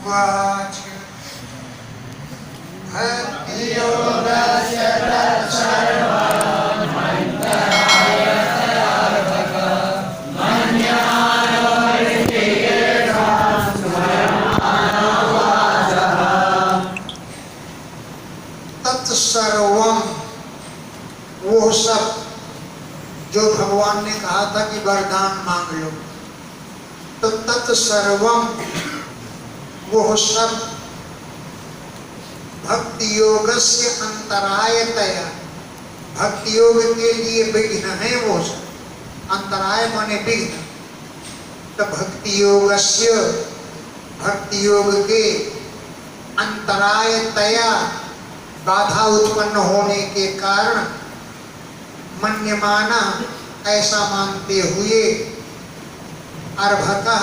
Watch भक्तियोगस्य तत्सर्वं मन्त्रायतयार्भक मन्यमानो ऋषिकेशां स्वयमानोवाचः। तत्सर्वं वो सब जो भगवान ने कहा था कि वरदान मांग लो, तो तत्सर्वम वो सब भक्ति योगस्य अंतरायतया, भक्ति योग के लिए विघ्न है। वो सब अंतराय माने विघ्न। तो भक्ति योगस्य, भक्ति योग के अंतरायतया बाधा उत्पन्न होने के कारण मन्यमाना ऐसा मानते हुए अर्भकः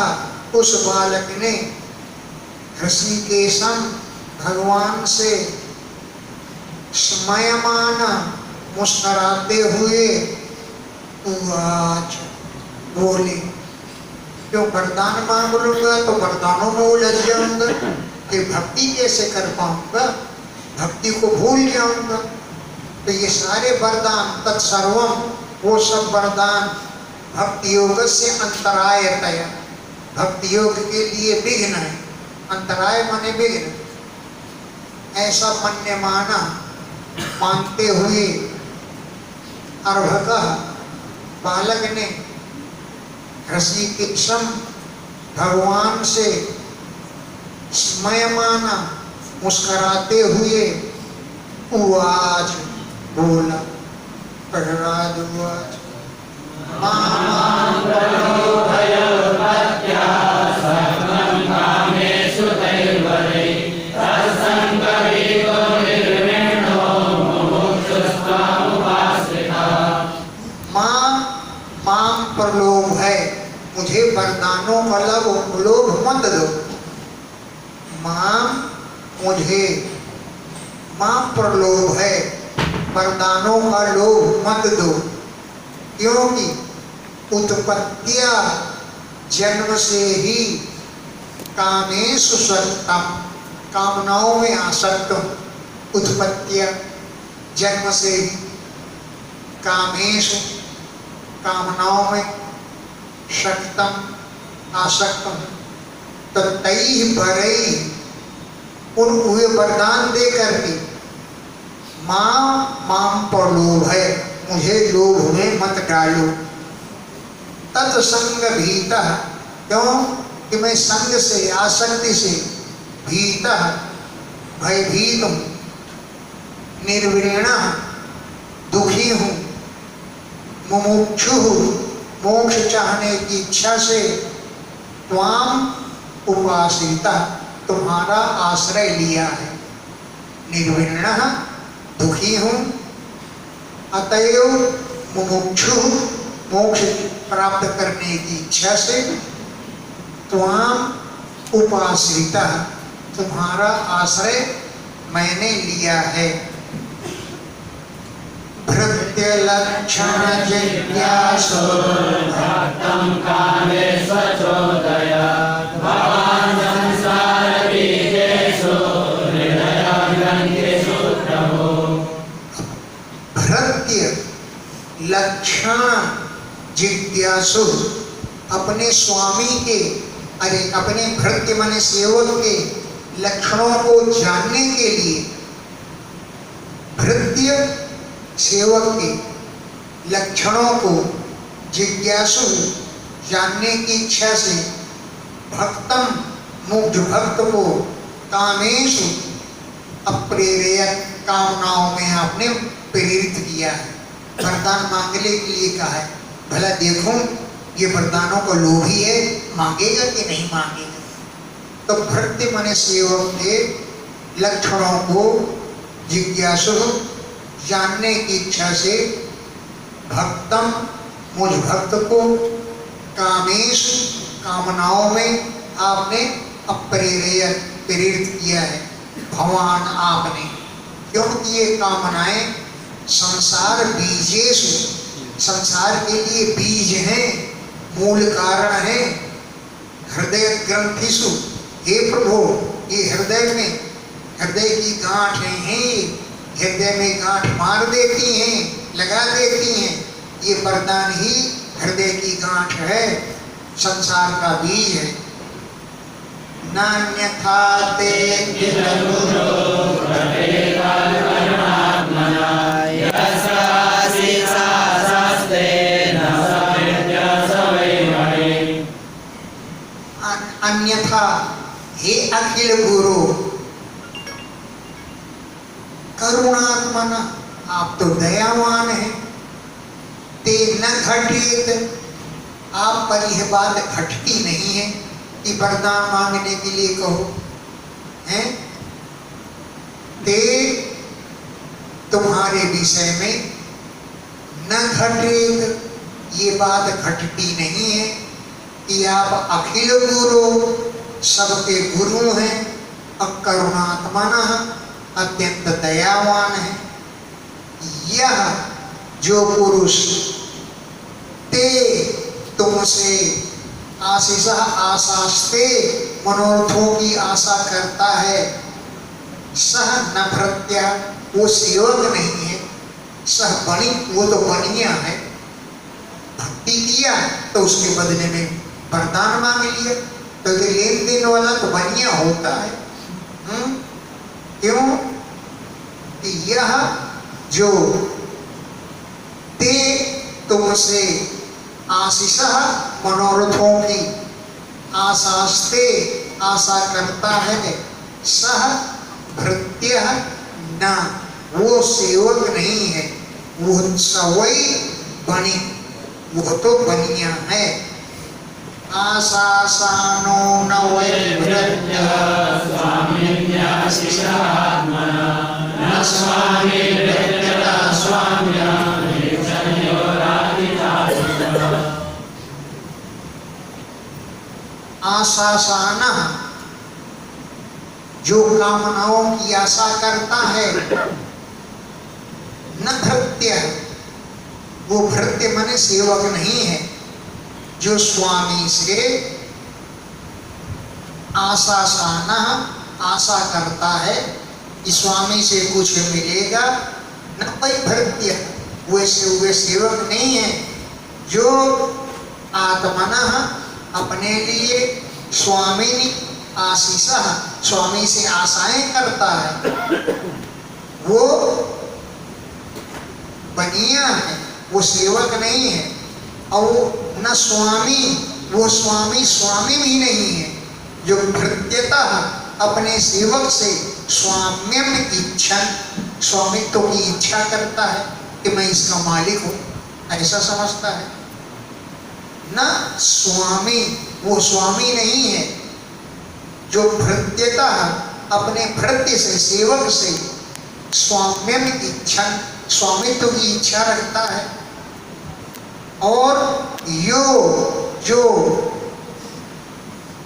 उस बालक ने ऋषिकेशम भगवान से स्मयमाना मुस्कुराते हुए उवाच बोले, जो वरदान मांग लूंगा तो वरदानों में उलझ जाऊंगा, कि भक्ति कैसे कर पाऊंगा, भक्ति को भूल जाऊंगा। तो ये सारे वरदान तत्सर्वम वो सब वरदान भक्ति योग से अंतरायतया, भक्ति योग के लिए विघ्न है। अंतराय माने विघ्न। ऐसा मन्यमाना मानते हुए अर्भकः बालक ने ऋषिकेशम भगवान से स्मयमाना मुस्कुराते हुए उवाच बोला। प्रहलाद उवाच मां प्रलोभ है, मुझे वरदानों का लोभ मत दो। मां प्रलोभ है, वरदानों का लोभ मत दो। क्योंकि उत्पत्तिया जन्म से ही कामेषु सक्तम, कामनाओं में आसक्त हूं। उत्पत्तिया जन्म से ही कामेषु कामनाओं में सक्तम आसक्त हूं। तो तई भरई उन हुए वरदान दे करके मां प्रलोभ है, मुझे लोभ में मत डालो। तत्संग भीतः, क्यों कि मैं संग से आसक्ति से भीतः भयभीत हूं, निर्विणः दुखी हूं, मुमुक्षु मोक्ष चाहने की इच्छा से त्वाम उपासिता तुम्हारा आश्रय लिया है। निर्विणः दुखी हूं, अतएव मुमुक्षु मोक्ष प्राप्त करने की इच्छा से त्वाम उपासिता तुम्हारा आश्रय मैंने लिया है। भृत्य लक्षण जिज्ञासु भक्तं कामेष्वचोदया भवान् संसार बीजेषु हृदयं ग्रन्थिषु प्रभो। भृत्य लक्षण जिज्ञासु, अपने स्वामी के, अरे अपने भृत्य माने सेवक के लक्षणों को जानने के लिए, भृत्य सेवक के लक्षणों को जिज्ञासु जानने की इच्छा से भक्तम मुग्ध भक्त को कामेषु अप्रेरयत कामनाओं में आपने प्रेरित किया है। वरदान मांगने के लिए कहा है, भला देखूं ये वरदानों का लोभी है, मांगेगा कि नहीं मांगेगा। तो भृत्य माने सेवक के लक्षणों को जिज्ञासु जानने की इच्छा से भक्तम मुझ भक्त को कामेश कामनाओं में आपने अप्रेरयत प्रेरित किया है। भगवान आपने, क्योंकि ये कामनाएं संसार बीजेषु, संसार के लिए बीज हैं, मूल कारण है। हृदय ग्रंथिषु हे प्रभु, ये हृदय की गांठें हैं, हृदय में गांठ मार देती हैं, लगा देती हैं। ये वरदान ही हृदय की गांठ है, संसार का बीज है। नान्यथा ते अन्यथा हे अखिल गुरु करुणात्मन, आप तो दयावान हैं। ते न घटित, आप पर यह बात घटती नहीं है कि वरदान मांगने के लिए कहो हैं। ते तुम्हारे विषय में न घटित, ये बात घटती नहीं है कि आप अखिल गुरु, सबके गुरु हैं। करुणात्मन, अत्यंत दयावान है। यह जो पुरुष ते तुमसे आशीष आशास्ते मनोरथों की आशा करता है, सह न भृत्य, वो सेवक नहीं है। सह बनी, वो तो बनिया है। भक्ति किया तो उसके बदले में वरदान मांग लिया, तो लेन देन वाला तो बनिया होता है। क्यों? कि यह जो ते तुमसे आशीष मनोरथों की आशास्ते आशा करता है, सह भृत्य न, वो सेवक नहीं है, वो सवई बनी, वो तो बनिया है। आशासानो न वै भृत्य स्वामिन्याशिषात्मना न स्वामी भृत्यता स्वाम्या आशासान, जो कामनाओं की आशा करता है, न भृत्य, वो भृत्य माने सेवक नहीं है। जो स्वामी से आशासान, आशा करता है कि स्वामी से कुछ मिलेगा, न कोई भृत्य, वैसे वे सेवक नहीं है। जो आत्मनः, अपने लिए, स्वामी आशीष, स्वामी से आशाएं करता है, वो बनिया है, वो सेवक नहीं है। और न स्वामी, वो स्वामी भी नहीं है। जो भृत्यता अपने सेवक से स्वाम्यम इच्छा, स्वामित्व की इच्छा करता है कि मैं इसका मालिक हूं, ऐसा समझता है। न स्वामी, वो स्वामी नहीं है। जो भृत्यता अपने भृत्य से, सेवक से स्वाम्यम इच्छा, स्वामित्व की इच्छा रखता है। और यो जो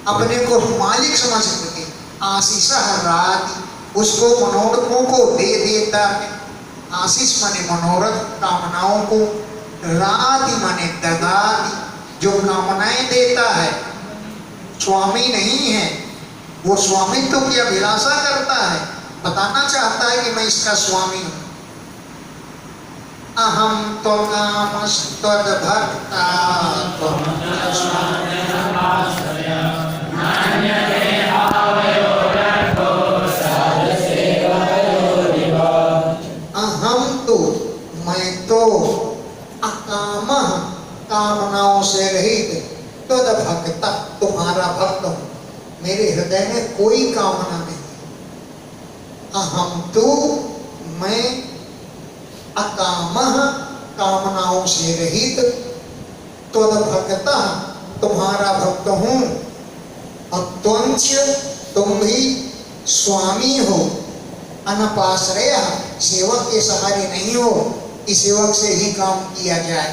अपने को मालिक समझ करके आशीष राति, उसको मनोरथों को दे देता है। आशीष माने मनोरथ, कामनाओं को, राति माने दगाति, जो कामनाएं देता है, स्वामी नहीं है। वो स्वामित्व की अभिलाषा करता है, बताना चाहता है कि मैं इसका स्वामी हूं। अहम तो कामस्तद भक्ता अहम तो, मैं तो, अकाम, कामनाओं से रहित, तद भक्ता, तुम्हारा भक्त हूं। मेरे हृदय में कोई कामना नहीं। अहम तो, मैं अकाम, कामनाओं से रहित, त्वद भक्ता, तुम्हारा भक्त हूं। अत्वंच, तुम भी स्वामी हो। अनपाश्रय, सेवक के सहारे नहीं हो कि सेवक से ही काम किया जाए।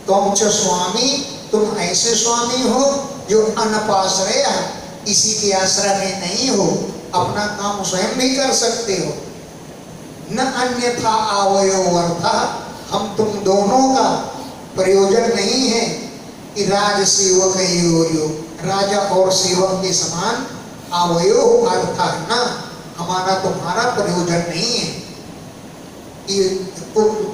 तुम च स्वामी, तुम ऐसे स्वामी हो जो अनपाश्रय, किसी के आश्रय में नहीं हो, अपना काम स्वयं भी कर सकते हो। न अन्यथा आवयो अर्थः, हम तुम दोनों का प्रयोजन नहीं है कि राज सेवक यो, राजा और सेवक के समान आवयो अर्थः न, हमारा तुम्हारा प्रयोजन नहीं है कि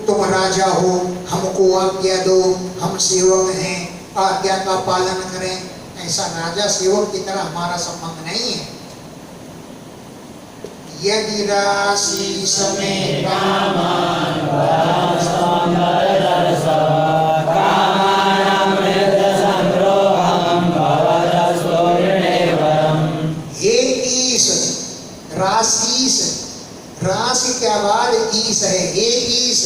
तुम राजा हो, हमको आज्ञा दो, हम सेवक हैं, आज्ञा का पालन करें। ऐसा राजा सेवक की तरह हमारा संबंध नहीं है। यदि राशि समेत राशि क्या बाद ईश है, हे ईश,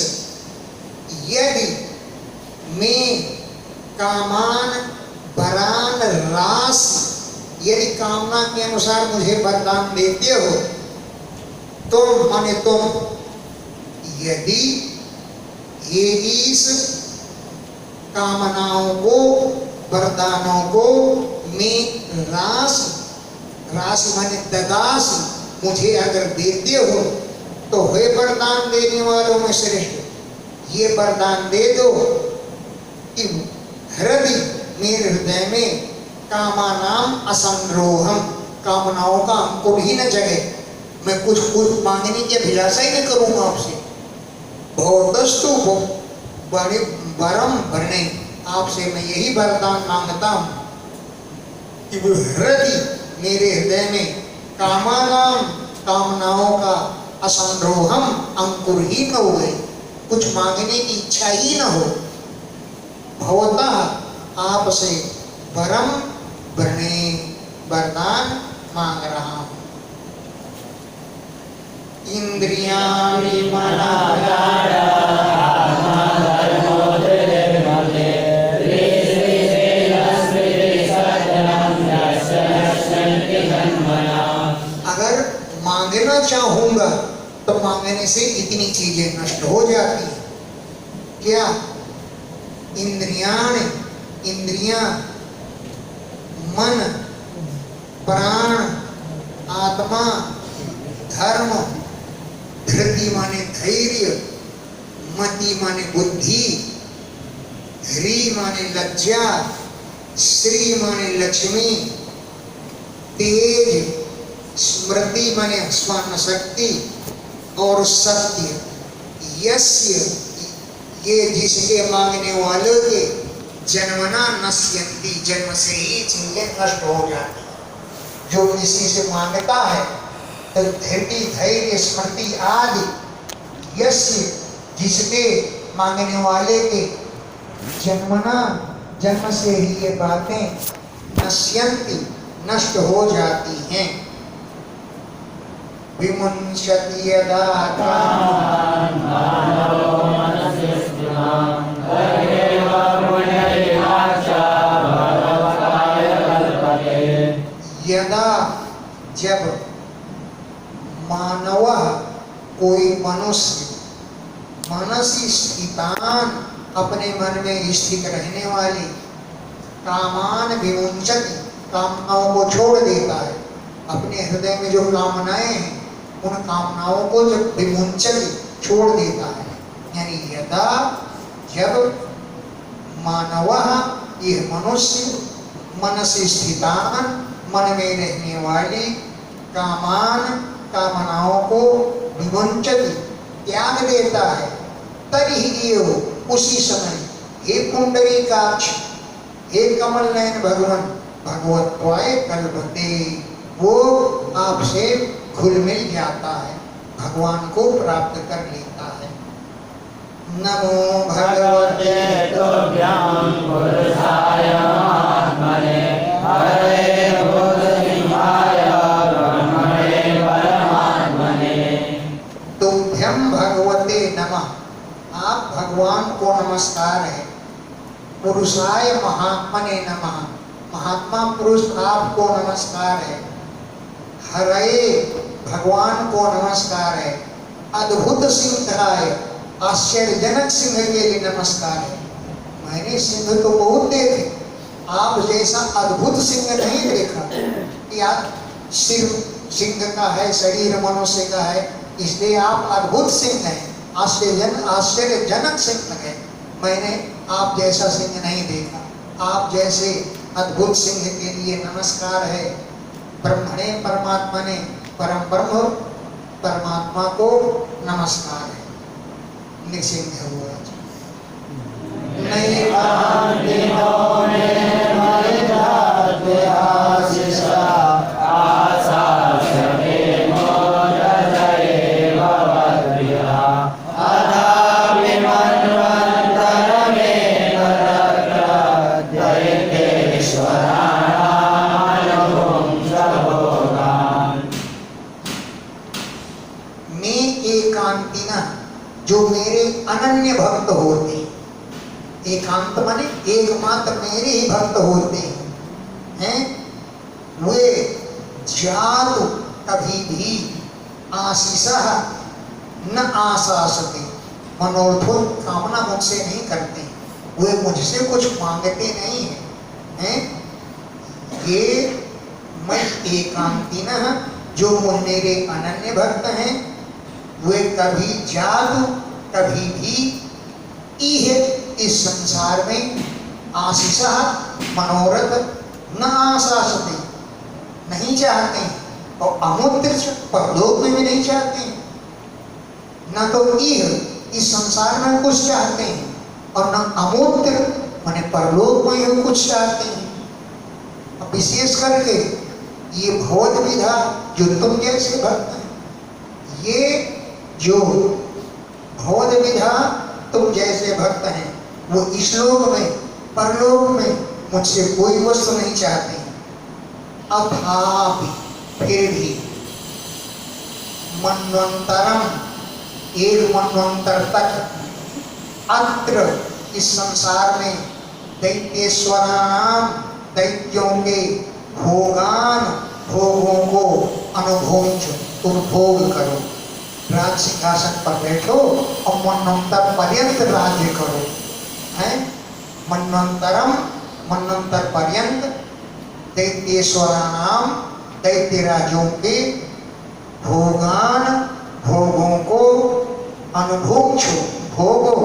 यदि मैं कामान वरान राशि, यदि कामना के अनुसार मुझे वरदान देते हो, तुम माने तुम, यदि हे ईश कामनाओं को, वरदानों को मैं राशि, राशि माने ददासी, मुझे अगर देते हो तो हे वरदान देने वालों में श्रेष्ठ, ये वरदान दे दो कि हृदय, मेरे हृदय में कामानाम असंरोहम, कामनाओं का अंकुर ही न जगे, मैं कुछ मांगने की अभिलाषा ही न करूंगा आपसे। बहुतस्तु बड़े वरम वरणे, आपसे मैं यही वरदान मांगता हूं कि वो हृदय, मेरे हृदय में कामानाम, कामनाओं का असंरोहम, अंकुर ही न हो गए, कुछ मांगने की इच्छा ही न हो। भवतः, आपसे वरम वरणे, वरदान मांग रहा हूं। इंद्रियाणि मनागारा मांगना चाहूंगा तो मांगने से इतनी चीजें नष्ट हो जाती हैं। क्या? इंद्रियाण, इंद्रियां, मन, प्राण, आत्मा, धर्म, धृति माने धैर्य, मति माने बुद्धि, ह्री माने लज्जा, श्री माने लक्ष्मी, तेज, स्मृति माने स्मरण शक्ति, और सत्य, यस्य, ये जिसके मांगने वालों के जन्मना नश्यन्ति, जन्म से ही चीजें नष्ट हो जाती। जो किसी से मांगता है तो धृति, धैर्य, स्मृति आदि, यस्य, जिसके मांगने वाले के जन्मना, जन्म से ही ये बातें नश्यन्ति, नष्ट हो जाती हैं। विमुञ्चति यदा कामान् मानवो मनसि स्थितान् तदेव पुण्यैवाचा भगवताय कल्पते। यदा, जब मानव, कोई मनुष्य, मनसि स्थितान्, अपने मन में स्थित रहने वाली, कामान विमुञ्चति, कामनाओं को छोड़ देता है। अपने हृदय में जो कामनाएं हैं उन कामनाओं को जब विमुंचति, छोड़ देता है, यानी यदा, जब मानवः, यह मनुष्य, मनसि स्थितान्, मन में रहने वाली, कामान, कामनाओं को विमुंचति, त्याग देता है, तर्हि एव, उसी समय, हे पुंडरीकाक्ष, हे कमल नयन भगवान, भगवत्वाय कल्पते, वो आपसे घुल मिल जाता है, भगवान को प्राप्त कर लेता है। नमो भगवते तुभ्यं पुरुषाय महात्मने हरे बुद्धिमाय ब्रह्मणे परमात्मने। तुभ्यं भगवते नमः, आप भगवान को नमस्कार है। पुरुषाय महात्मने नमः, महात्मा पुरुष आपको नमस्कार है। हरे, भगवान को नमस्कार है। अद्भुत सिंहाय, आश्चर्यजनक सिंह के लिए नमस्कार है। मैंने सिंह तो बहुत देखे, आप जैसा अद्भुत सिंह नहीं देखा। या सिर सिंह का है, शरीर मनुष्य का है, इसलिए आप अद्भुत सिंह हैं, आश्चर्यजनक सिंह है। मैंने आप जैसा सिंह नहीं देखा। आप जैसे अद्भुत सिंह के लिए नमस्कार है। ब्रह्मणे परमात्मने परम ब्रह्म परमात्मा को नमस्कार है। निसिंह हुआ नहीं जो मेरे अनन्य भक्त होते, एकांत माने एकमात्र मेरे ही भक्त होते हैं, वे जातु कभी भी आशीषः न आशासते, मनोरथ कामना मुझसे नहीं करते, वे मुझसे कुछ मांगते नहीं हैं। ये मैं एकांतिनः जो मेरे अनन्य भक्त हैं, वे कभी जादू कभी भी इह इस संसार में आशीषा मनोरथ न आशासते नहीं चाहते, और अमुत्र परलोक में भी नहीं चाहते, न तो इह इस संसार में कुछ चाहते हैं और न अमुत्र माने परलोक में ही कुछ चाहते हैं। अब विशेष करके ये भौत विधा जो तुम जैसे भक्त हैं, ये जो भौत विधा तुम जैसे भक्त हैं, वो इस लोक में परलोक में मुझसे कोई वस्तु नहीं चाहते। अथापि फिर भी मन्वंतरम एक मन्वंतर तक अत्र इस संसार में दैत्येश्वराणाम दैत्यों के भोगों को अनुभव तुम भोग करो, राज सिंहासन पर बैठो और मन्वंतर पर्यंत राज्य करो, हैं? मन्वंतर पर्यंत दैत्येश्वराणाम दैत्यराजों के भोगों को अनुभोक्षो भोगो।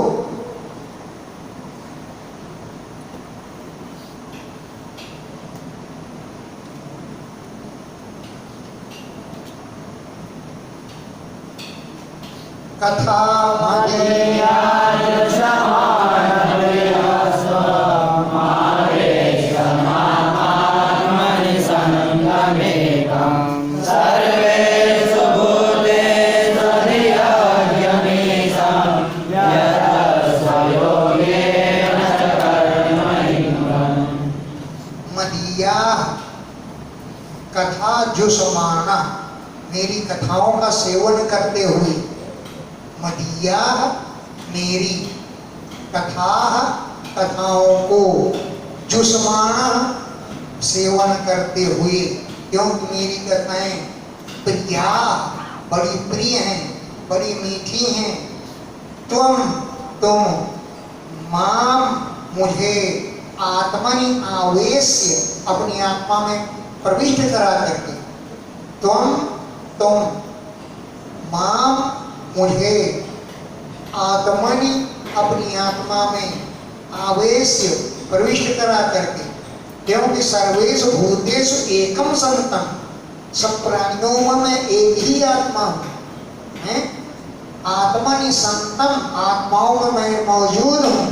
कथा मदिया कथा जो समाना मेरी कथाओं का सेवन करते हुए, मदिया मेरी कथाओं को जुस्माना सेवन करते हुए, क्योंकि मेरी कथाएं प्रिया बड़ी प्रिय हैं, बड़ी मीठी हैं। तुम माम मुझे आत्मनि आवेश्य अपनी आत्मा में प्रविष्ट करा करके, तुम माम मुझे आत्मनि अपनी आत्मा में आवेश्य प्रविष्ट करा करके, क्योंकि सर्वेषु भूतेषु एकम संतम, सब प्राणियों में एक ही आत्मा हूँ, हैं? आत्मनि संतम आत्माओं में मैं मौजूद हूँ,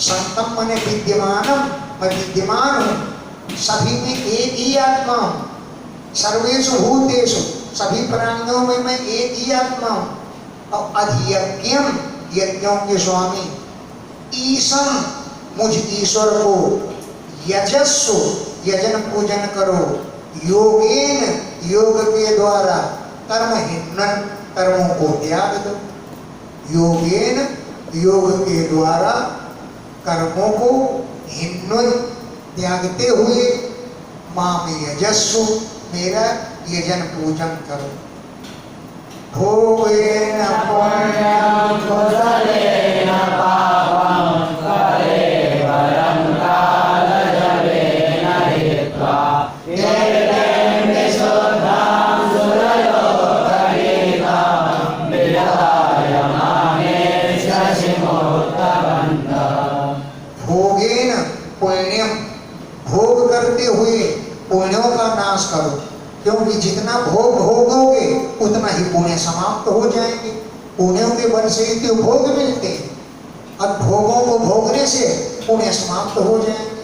संतम माने विद्यमानम, मैं विद्यमान हूँ, सभी में एक ही आत्मा हूँ। सर्वेषु भूतेषु सभी प्राणियों में मैं एक ही आत्मा हूँ। और अधियज्ञम यज्ञों के स्वामी, ईशम मुझ ईश्वर को यजस्सु यजन पूजन करो, योगेन योग के द्वारा कर्महीनन कर्मों को त्याग दो, योगेन योग के द्वारा कर्मों को हिन्वन त्यागते हुए माम यजस्सु मेरा यजन पूजन करो। भोगेन पुण्यं कुशलेन पापं कलेवरं कालजलेन हित्वा एतेन विशुद्धां सुरलोकहितं विधाय मामे शशिमोत्तमन्तः। भोगेन पुण्यम भोग करते हुए पुण्यों का नाश करो, भोग भोगोगे उतना ही पुण्य समाप्त हो जाएंगे। पुण्यों के बल से ही तो भोग मिलते हैं, अब भोगों को भोगने से पुण्य समाप्त हो जाएंगे।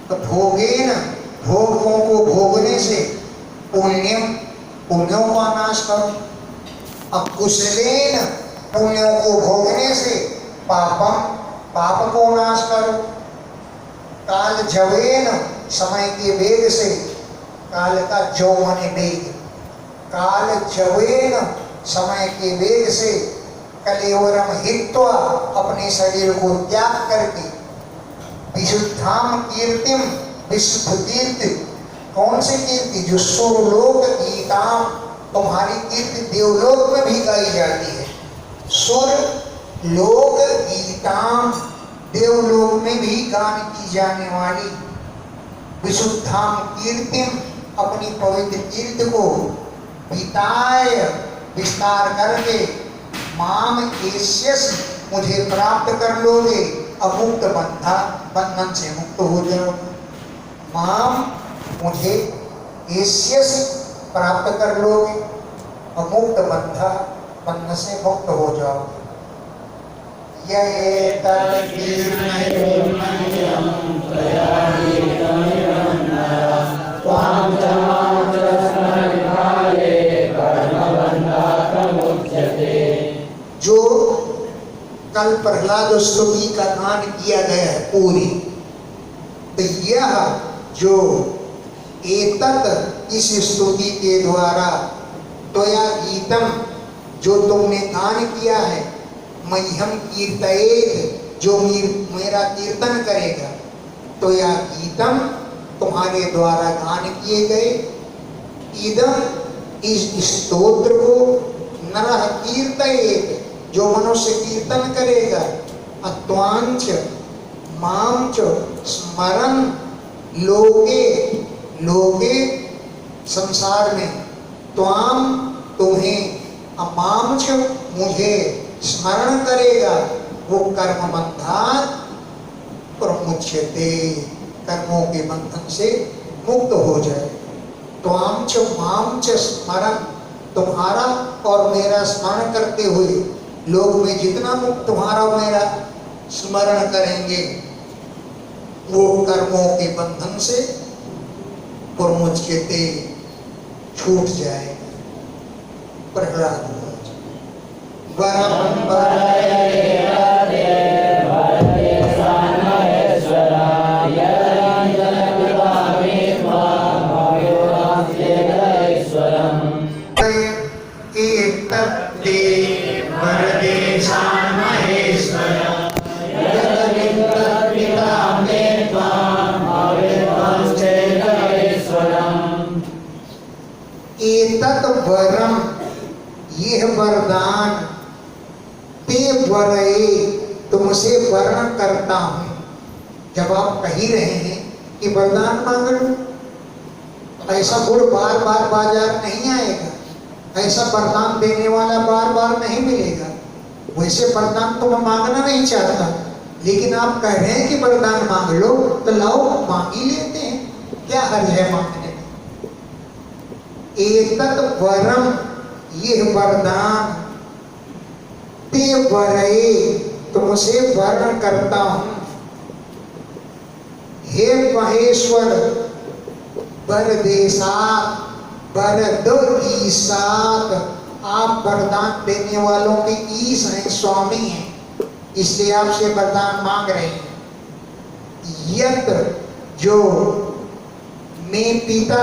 तो भोगेन, भोगों को भोगने से पुण्यम, पुण्यों का नाश करो। अब कुशलेन, पुण्यों को भोगने से पापम, पाप को नाश करो। काल जवेन, समय के वेग से, काल का जो माने वेग, काल जवेन समय के वेग से, कलेवरम हित्वा अपने शरीर को त्याग करके, विशुद्धाम कीर्तिम, विशुद्ध कीर्ति, कौन सी कीर्ति? जो सुरलोक गीताम, तुम्हारी कीर्ति देवलोक में भी गाई जाती है। सुर लोक गीताम, देवलोक में भी गान की जाने वाली, विशुद्धाम कीर्तिम, अपनी पवित्र कीर्ति को विताय, विस्तार करके, माम एष्यस, मुझे प्राप्त कर लोगे, अमुक्त बंधा, बंधन से मुक्त हो जाओगे। माम, मुझे एष्यस, प्राप्त कर लोगे, अमुक्त बंधा, बंधन से मुक्त हो जाओगे। जो कल प्रहलाद स्तुति का गान किया गया है पूरी, तो यह जो एतत्, इस स्तुति के द्वारा, त्वया गीतम, जो तुमने गान किया है, मह्यम कीर्तयेत, जो मेरा कीर्तन करेगा, त्वया गीतम, तुम्हारे द्वारा गान किए गए, इदम, इस स्तोत्र को, नरः कीर्तयेत, जो मनुष्य कीर्तन करेगा, अत्वांच मांच स्मरन लोके, लोके संसार में, त्वाम तुम्हें, अमांच मुझे स्मरण करेगा, वो कर्म बंधन प्रमुच्यते, कर्मों के बंधन से मुक्त हो जाए। त्वांच मांच स्मरण, तुम्हारा और मेरा स्मरण करते हुए लोग में जितना मुक्त तुम्हारा और मेरा स्मरण करेंगे, वो कर्मों के बंधन से प्रमुच्यते, छूट जाएगा। प्रहलाद वरम वरम, यह वरदान, ते वरये, तुमसे वरण करता हूं। जब आप कही रहे हैं कि वरदान मांग लो, ऐसा गुड़ बार बार बाजार नहीं आएगा, ऐसा वरदान देने वाला बार बार नहीं मिलेगा। वैसे वरदान तो मैं मांगना नहीं चाहता, लेकिन आप कह रहे हैं कि वरदान मांग लो, तो लाओ मांग ही लेते हैं, क्या हर्ज है मांगने में। एतत् वरम, यह वरदान, ते वरये, तुमसे वर्ण करता हूं। हे महेश्वर, वरदेशात, वरद ईसात, आप वरदान देने वालों के ईश हैं, स्वामी हैं, इसलिए आपसे वरदान मांग रहे हैं। यत, जो मैं पिता,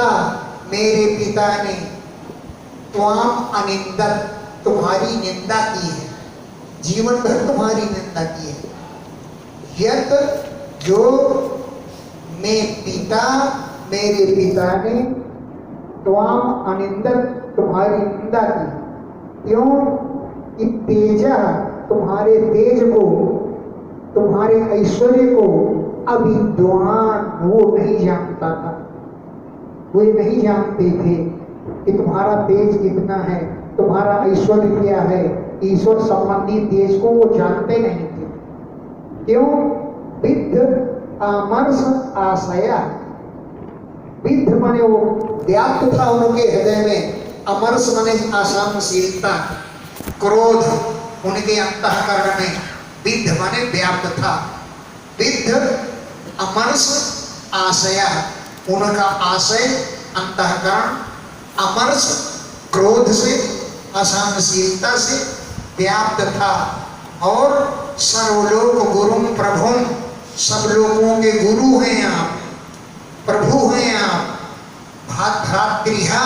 मेरे पिता ने, त्वाम अनिंदत, तुम्हारी निंदा की है, जीवन भर तुम्हारी निंदा की है। यत, जो मैं पिता, मेरे पिता ने, त्वाम अनिंदत, तुम्हारी निंदा की, क्यों कि तेजा, तुम्हारे तेज को, तुम्हारे ऐश्वर्य को, अविद्वान, वो नहीं जानता था, वे नहीं जानते थे कि तुम्हारा तेज कितना है, तुम्हारा ऐश्वर्य क्या है, ईश्वर संबंधी तेज को वो जानते नहीं थे। क्यों? विद्ध आमर्ष आशया, विद्ध माने वो व्याप्त था उनके हृदय में, अमरस माने आशानशीलता, क्रोध उनके अंतःकरण में, विद्ध माने व्याप्त था, विद्ध अमरस आशया, उनका आशय अंतःकरण अमरस क्रोध से असहनशीलता से व्याप्त था। और सर्वलोक गुरुम प्रभुम, सब लोगों के गुरु हैं आप, प्रभु हैं आप। भ्रातृहा,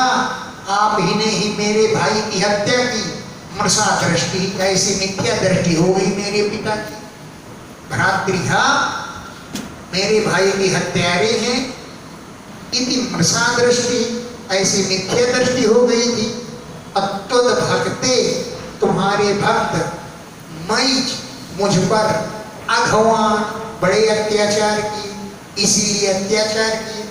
आप ही ने ही मेरे भाई की हत्या की, मृषा दृष्टि, ऐसी मिथ्या दृष्टि हो गई मेरे पिता की। भ्रातृहा, मेरे भाई की हत्यारे हैं, इति मृषा दृष्टि, ऐसी मिथ्या दृष्टि हो गई थी। अत्वद भक्ते, तुम्हारे भक्त, मई, मुझ पर, अघवान, बड़े अत्याचार की, इसीलिए अत्याचार किए।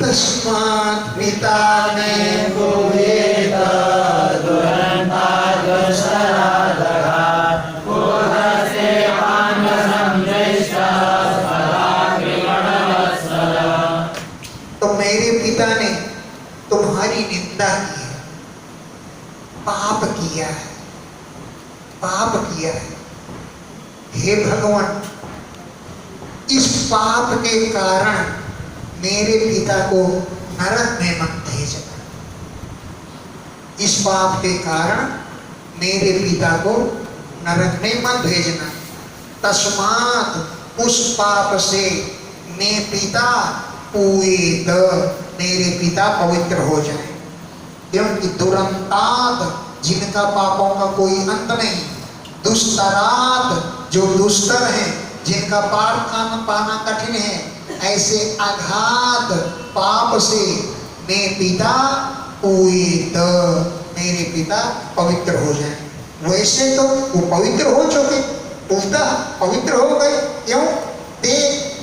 तस्मात् पिता ने तो मेरे पिता ने तुम्हारी निंदा की है, पाप किया है, पाप किया है। हे भगवान, इस पाप के कारण मेरे पिता को नरक में मत भेजना। इस पाप के कारण मेरे पिता को नरक में मत भेजना। तस्मात्, उस पाप से मैं पिता पूयेत, मेरे पिता पवित्र हो जाए। क्योंकि दुरंतात, जिनका पापों का कोई अंत नहीं, दुस्तरात, जो दुस्तर है, जिनका पार पाना कठिन है, ऐसे अघात पाप से मैं पिता पूयेत, मेरे पिता पवित्र हो जाए। वैसे तो वो पवित्र हो चुके, पूर्णतः पवित्र हो गए। क्यों? ते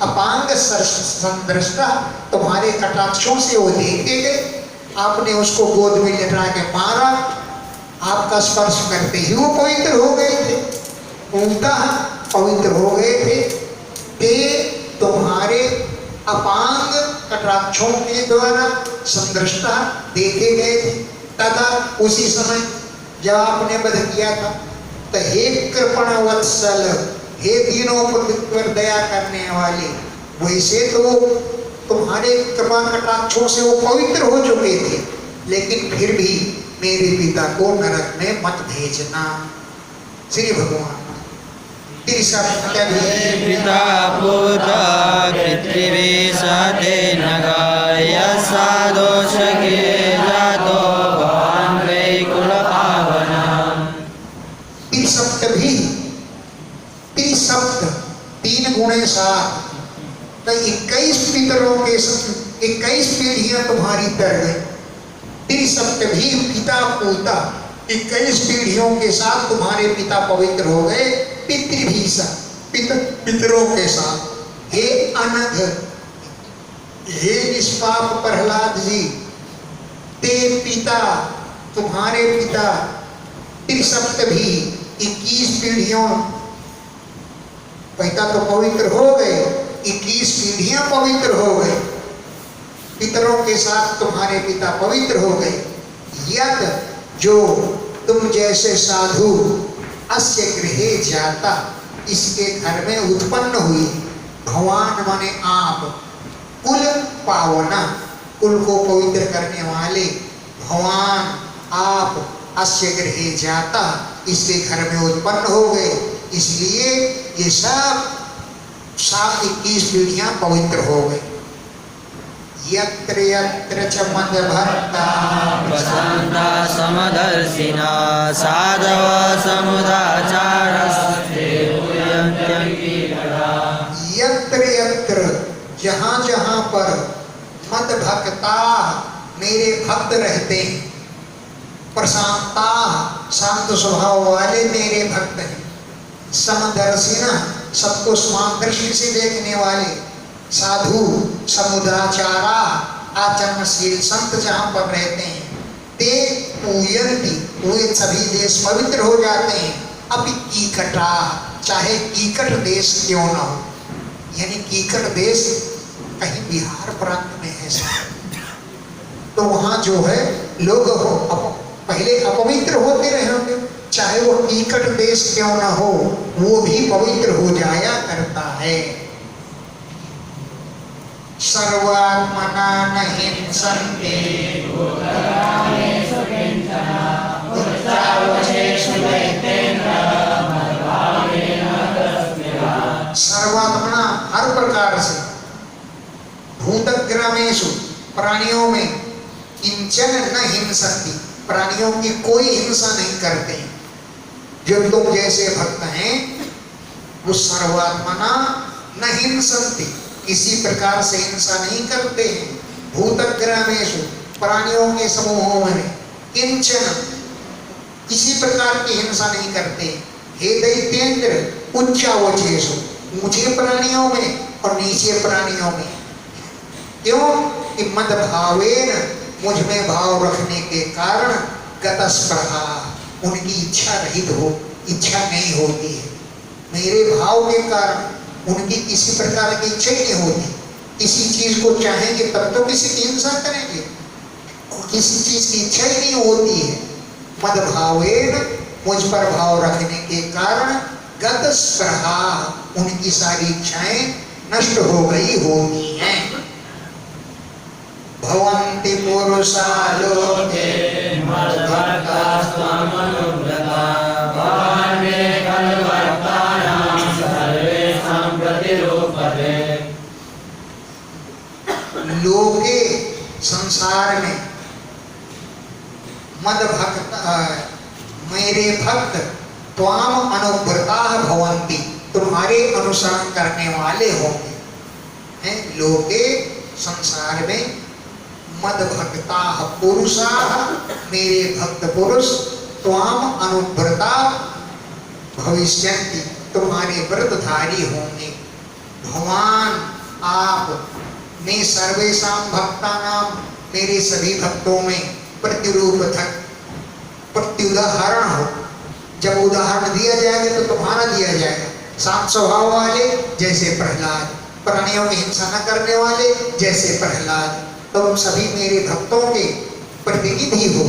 अपांग संदृष्टा, तुम्हारे कटाक्षों से वो देखे गए, आपने उसको गोद में लिटा के मारा, आपका स्पर्श करते ही वो पवित्र हो गए थे, पूर्णतः पवित्र हो गए थे। ते तुम्हारे अपांग कटाक्षों के द्वारा संदृष्टा, देखे गए थे। तथा उसी समय जब आपने वध किया था, तो हे कृपण वत्सल, हे दीनों पर दया करने वाले, वैसे तो तुम्हारे कृपा कटाक्षों से वो पवित्र हो चुके थे, लेकिन फिर भी मेरे पिता को नरक में मत भेजना। श्री भगवान पिता पुत्र पितृवेश तेन गाय सादोष के जातो भवान वैकुल पावना। त्रिसप्त भी, त्रिसप्त, तीन गुणे सात, तो 21 पितरों के 21 पीढ़ियां तुम्हारी तर गई। त्रिसप्त भी पिता पूता, 21 पीढ़ियों के साथ तुम्हारे पिता पवित्र हो गए। पितृभीषा, पितरों के साथ। हे अनघ, हे निष्पाप प्रहलाद जी, ते पिता, तुम्हारे पिता, त्रिसप्त भी 21 पीढ़ियों, पिता तो पवित्र हो गए, 21 पीढ़ियां पवित्र हो गए, पितरों के साथ तुम्हारे पिता पवित्र हो गए। यद, जो तुम जैसे साधु, अस्य गृहे जाता, इसके घर में उत्पन्न हुई, भगवान माने आप, कुल पावना, कुल को पवित्र करने वाले, भगवान आप अस्य गृहे जाता, इसके घर में उत्पन्न हो गए, इसलिए ये सब 21 पीढ़ियां पवित्र हो गई। यत्र यत्र च मदभक्ता वसंता समदर्शिना साधव समुदाचारस्ते यत्र यत्र, जहाँ जहाँ पर मद भक्ता, मेरे भक्त रहते हैं, प्रशांता, शांत स्वभाव वाले मेरे भक्त हैं, समदर्शिना, सबको समान दृष्टि से देखने वाले, साधु, समुदाचारा, आचरणशील संत जहाँ पर रहते हैं, ते पूयन्ति, वे सभी देश पवित्र हो जाते हैं। अभी कीकटा, चाहे कीकट देश क्यों न हो, यानी कीकट देश कहीं बिहार प्रांत में है तो वहां जो है लोग पहले अपवित्र होते रहे होंगे, चाहे वो निकट देश क्यों ना हो, वो भी पवित्र हो जाया करता है। सर्वात्मना न हिंसन्ते सर्वात्मना हर प्रकार से, भूतग्रामेषु प्राणियों में, किंचन न हिंसन्ति प्राणियों की कोई हिंसा नहीं करते। जो तुम जैसे भक्त हैं वो सर्वात्मना न हिंसन्ति किसी प्रकार से हिंसा नहीं करते हैं। भूतग्रामेषु प्राणियों के समूहों में, किंचन किसी प्रकार की हिंसा नहीं करते। हे दैत्येंद्र उच्चावचेषु ऊंचे प्राणियों में और नीचे प्राणियों में। क्यों कि मद भावेन मुझ में भाव रखने के कारण गतस्पृहा उनकी इच्छा रहित हो, इच्छा नहीं होती है। मेरे भाव के कारण उनकी किसी प्रकार की इच्छा ही नहीं होती। किसी चीज को चाहेंगे तब तो किसी की हिंसा करेंगे, किसी चीज की इच्छा ही नहीं होती है। मद भावेन मुझ पर भाव रखने के कारण गतस्पृहा उनकी सारी इच्छाएं नष्ट हो गई होती हैं। भवन्ति पुरुषा लोके मद्भक्ता स्वमनुव्रता भावे कल्वर्तानां सर्वेषां प्रतिरूपते। लोके संसार में मद भक्त मेरे भक्त त्वाम अनुव्रता भवन्ति तुम्हारे अनुसरण करने वाले होंगे। हैं लोके संसार में मद भक्ता पुरुषा मेरे भक्त पुरुष त्वाम अनुव्रता भविष्यन्ति तुम्हारे व्रतधारी होंगे। भगवान आप मैं सर्वेषां भक्तानां मेरे सभी भक्तों में प्रतिरूपधक प्रत्युदाहरण हो। जब उदाहरण दिया जाएगा तो तुम्हारा दिया जाएगा। शांत स्वभाव वाले जैसे प्रहलाद, प्राणियों की हिंसा न करने वाले जैसे प्रहलाद, तुम सभी मेरे भक्तों के प्रतिनिधि हो,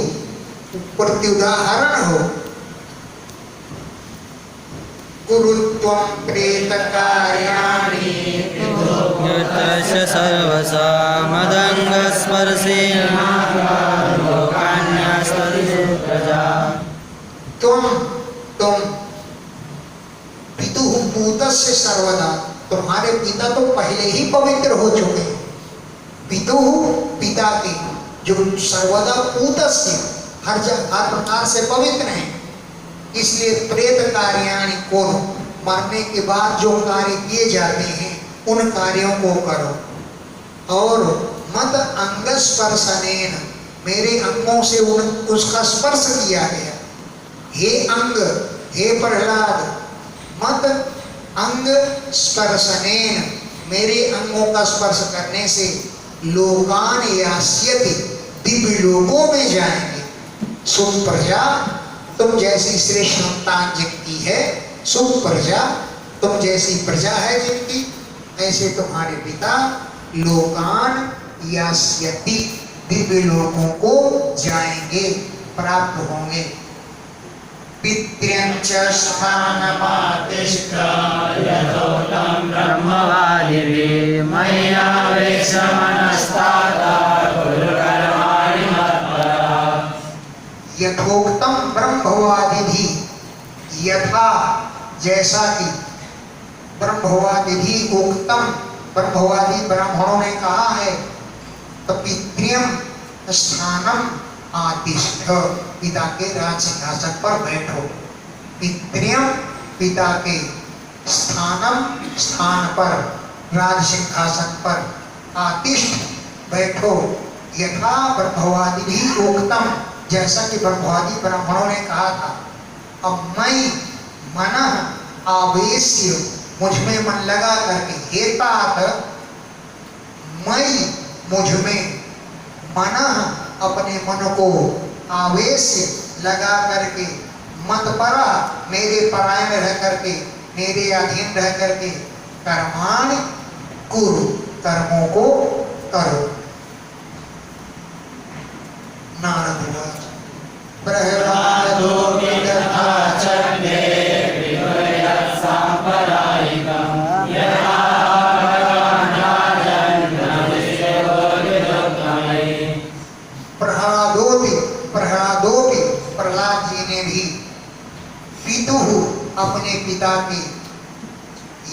प्रत्युदाहरण हो। कुरुत्वं प्रेत कार्याणि युतस्य सर्वसा मदङ्गस्पर्शेन लोकान्यस्तस्य प्रजा। तुम पितुः पूतस्य सर्वदा तुम्हारे पिता तो पहले ही पवित्र हो चुके हैं। पितुः पिता के जो सर्वदा पूतस्य हर प्रकार से पवित्र हैं। इसलिए प्रेत कार्याणि को मरने के बाद जो कार्य किए जाते हैं उन कार्यों को करो। और मद अंग स्पर्शनेन मेरे अंगों से उसका स्पर्श किया गया। हे अंग, हे प्रहलाद, मद अंग स्पर्शनेन मेरे अंगों का स्पर्श करने से लोकान यास्यति दिव्य लोकों में जाएंगे। सुख प्रजा तुम जैसी श्रेष्ठ संतान जिनकी है, सुख प्रजा तुम जैसी प्रजा है जिनकी, ऐसे तुम्हारे पिता लोकान यास्यति दिव्य लोकों को जाएंगे, प्राप्त होंगे। पितृंच स्थानमातिष्ठ यथोक्तं ब्रह्मवादिभिः मय्यावेश मनस्ताता कुरु कर्माणि मत्परः। यथोक्तम ब्रह्मवादिधि यथा जैसा कि ब्रह्मवादिधि उक्तम ब्रह्मवादी ब्राह्मणों ने कहा है। तो पितृम स्थानम आतिष्ठ पिता के राज सिंहासन पर बैठो। पितृम पिता के स्थानम स्थान पर राज सिंहासन पर आतिष्ठ बैठो। यथा ब्रह्मवादिधि उक्तम जैसा कि ब्रह्मवादी ब्राह्मणों ने कहा था। अब मैं मनः आवेश्य मुझ में मन लगा करके, हेतात मैं मुझ में मनः अपने मन को आवेश लगा करके, मत परा मेरे परायण रह करके, मेरे अधीन रह करके, कर्माणि कुरु कर्मों को करो। नारद उवाच प्रह्लादोऽपि तथा चक्रे विपर्यत् साम्प्रदायिकम् यथा भगवान् राजन् नमस्यो विदुत्तमै। प्रह्लादोपि प्रहलाद जी ने भी पितुः अपने पिता के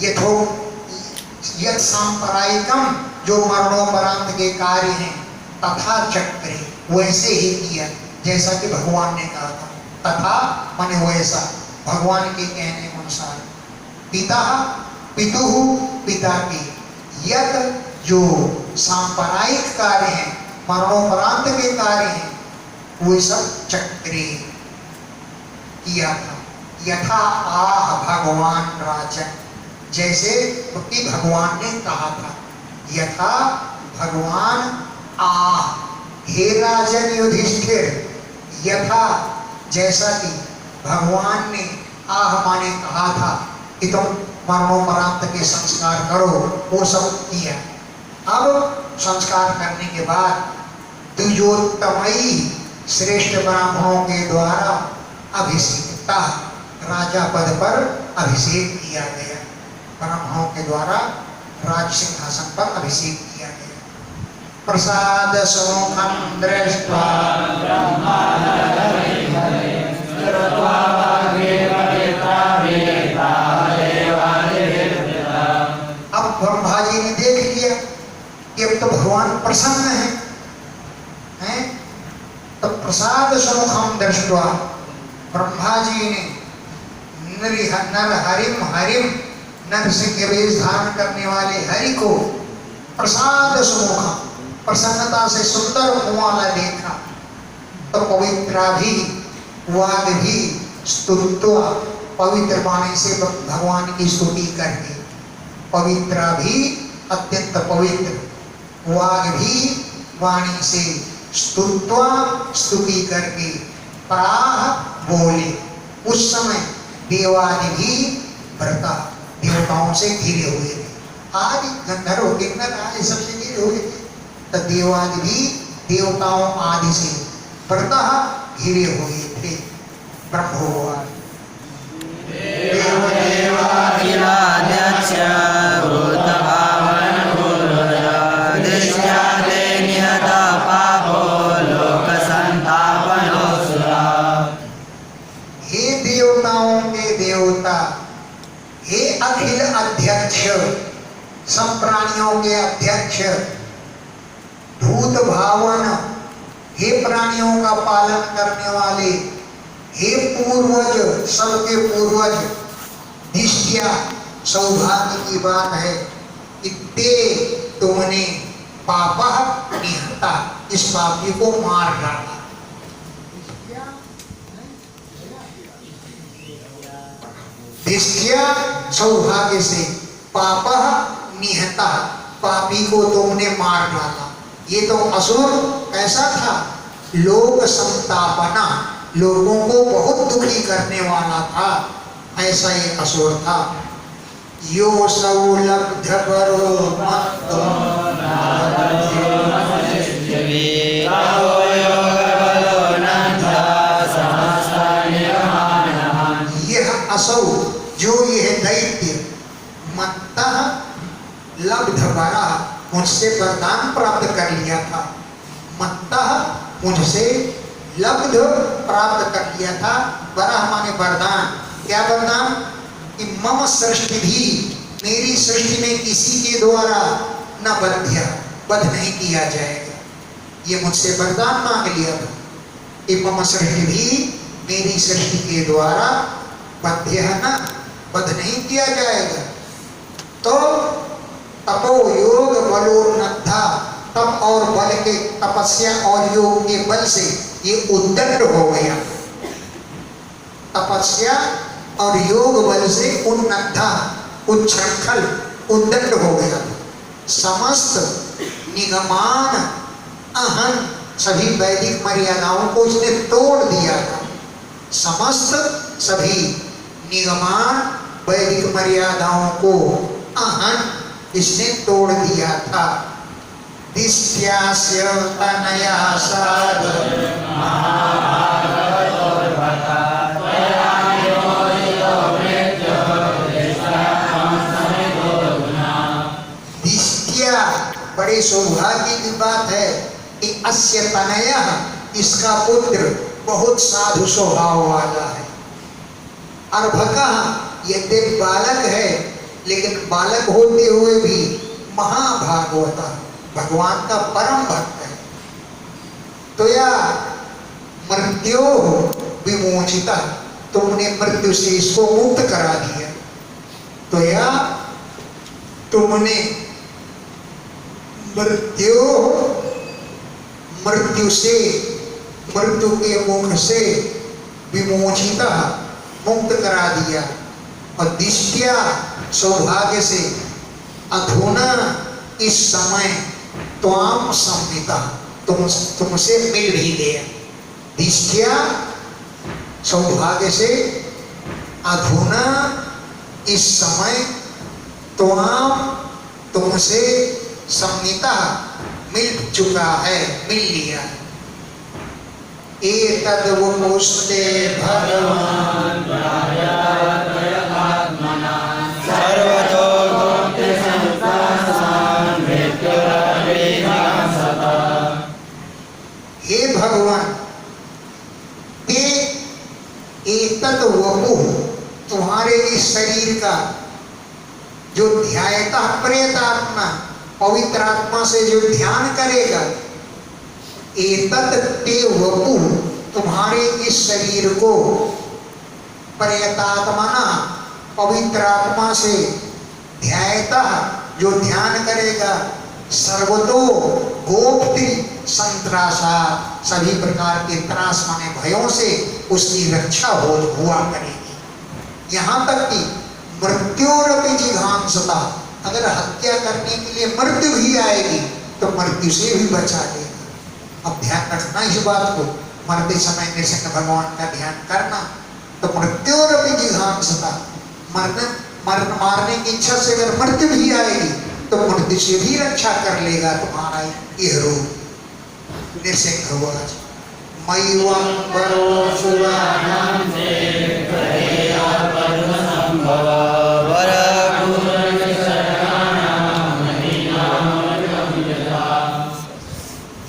यथो यथ सांप्रदायिकम जो मरणोपरांत के कार्य हैं तथा चक्रे वैसे ही किया जैसा कि भगवान ने कहा था। तथा माने वैसा भगवान के कहने के अनुसार। पिता पितुः पिता के यथ जो सांप्रदायिक कार्य हैं मरणोपरांत के कार्य हैं वो सब चक्रे किया था। यथा आह भगवान राजन जैसे कि भगवान ने कहा था। यथा भगवान आह हे राजन युधिष्ठिर यथा जैसा कि भगवान ने आह माने कहा था कि तुम मरणोपरांत के संस्कार करो वो सब किया। अब संस्कार करने के बाद द्विजोत्तमयी श्रेष्ठ ब्राह्मणों के द्वारा अभिषेकता राजा पद पर अभिषेक किया गया। ब्राह्मणों के द्वारा राज सिंहासन पर अभिषेक किया गया। प्रसाद सुमुखं दृष्ट्वा अब ब्रह्मा जी ने देख लिया कि अब तो भगवान प्रसन्न हैं? तो प्रसाद सुमुखं दृष्ट्वा ब्रह्मा जी ने नर हरिम नर से वेश धारण करने वाले हरि को प्रसाद सुमुखम प्रसन्नता से सुंदर मुँह वाला देखा। तो पवित्रा भी वाग भी स्तुत्वा पवित्र वाणी से भगवान की स्तुति करके पवित्रा भी अत्यंत पवित्र वाग भी वाणी से स्तुत्वा स्तुति करके प्राह बोले। उस समय देवादि भी व्रता देवताओं से घिरे हुए थे। आदि गंधर्व किन्नर आदि सबसे घिरे हुए थे। तो देवादि भी देवताओं आदि से व्रता घिरे हुए थे। ब्रह्मोवाच देवदेवाखिलाध्यक्ष भूतभावन भूर्भुवः ते निहता पापो लोकसंतापनो सुरा। हे देवताओं के देवता हे अखिल अध्यक्ष सब प्राणियों के अध्यक्ष भूत भावन हे प्राणियों का पालन करने वाले हे पूर्वज सबके पूर्वज निष्ठा सौभाग्य की बात है कि ते तुमने पापा निहता इस पापी को मार डाला। निष्ठा सौभाग्य से पापा निहता पापी को तुमने मार डाला। ये तो असुर कैसा था? लोक संतापना लोगों को बहुत दुखी करने वाला था। ऐसा ये असुर था। यो सौलभ्य परो मत्तो यह असौ जो यह दैत्य मत्तः लब्ध वरा मुझसे वरदान प्राप्त कर लिया था। मत्तः मुझसे लब्ध प्राप्त कर लिया था। वरा माने वरदान। क्या वरदान? कि मम सृष्टि भी मेरी सृष्टि में किसी के द्वारा न वध नहीं किया जाएगा। ये मुझसे वरदान मांग लिया था कि मम सृष्टि भी मेरी सृष्टि के द्वारा वध नहीं किया जाएगा। तो तपो योग बलोन्नता तप और बल के तपस्या और योग के बल से ये उद्दंड हो गया। तपस्या और योग बल से उन्नता उच्छृंखल उद्दंड हो गया। समस्त निगमान अहन सभी वैदिक मर्यादाओं को उसने तोड़ दिया था। समस्त सभी निगमान वैदिक मर्यादाओं को अहन इसने तोड़ दिया था। दिष्ट्यास्य तनया साधु दिष्ट्या, बड़े सौभाग्य की बात है कि अस्य तनया, इसका पुत्र बहुत साधु स्वभाव वाला है। अर्भका यद्यपि बालक है, लेकिन बालक होते हुए भी महाभागवता, भगवान का परम भक्त है। तो या मृत्यु विमोचिता, तुमने मृत्यु से इसको मुक्त करा दिया। तो या तुमने मृत्यु से, मृत्यु के मुख से विमोचिता, मुक्त करा दिया। और दिष्ट्या, सौभाग्य से, अधुना इस समय त्वाम संहिता, तुमसे मिल भी गया। दिष्ट्या, सौभाग्य से, अधुना इस समय त्वाम, तुमसे संहिता, मिल चुका है, मिल लिया। एतद्वपुस्ते भगवान् सर्वतो भोक्तृ संसारान् मृत्युरभिनाशतः। हे भगवान, ते एतद्वपु, तुम्हारे इस शरीर का जो ध्यायता प्रेतात्मा, पवित्र आत्मा से जो ध्यान करेगा, एतत् ते वपु, तुम्हारे इस शरीर को प्रेतात्मना, पवित्र आत्मा से ध्यायता, जो ध्यान करेगा, सर्वतो गोप्ति संत्रासा, सभी प्रकार के त्रास माने भयों से उसकी रक्षा हुआ करेगी। यहाँ तक कि मृत्युरपि जिघांसता, अगर हत्या करने के लिए मृत्यु भी आएगी तो मृत्यु से भी बचा लेगा। अब ध्यान रखना इस बात को, मरते समय नृसिंह भगवान का ध्यान करना। तो मृत्युरपि जिघांसता, मारने की इच्छा से अगर मृत्यु भी आएगी तो मृत्यु से भी रक्षा कर लेगा तुम्हारा यह रूप। नृसिंह भगवान मय्यं वरो सुराणां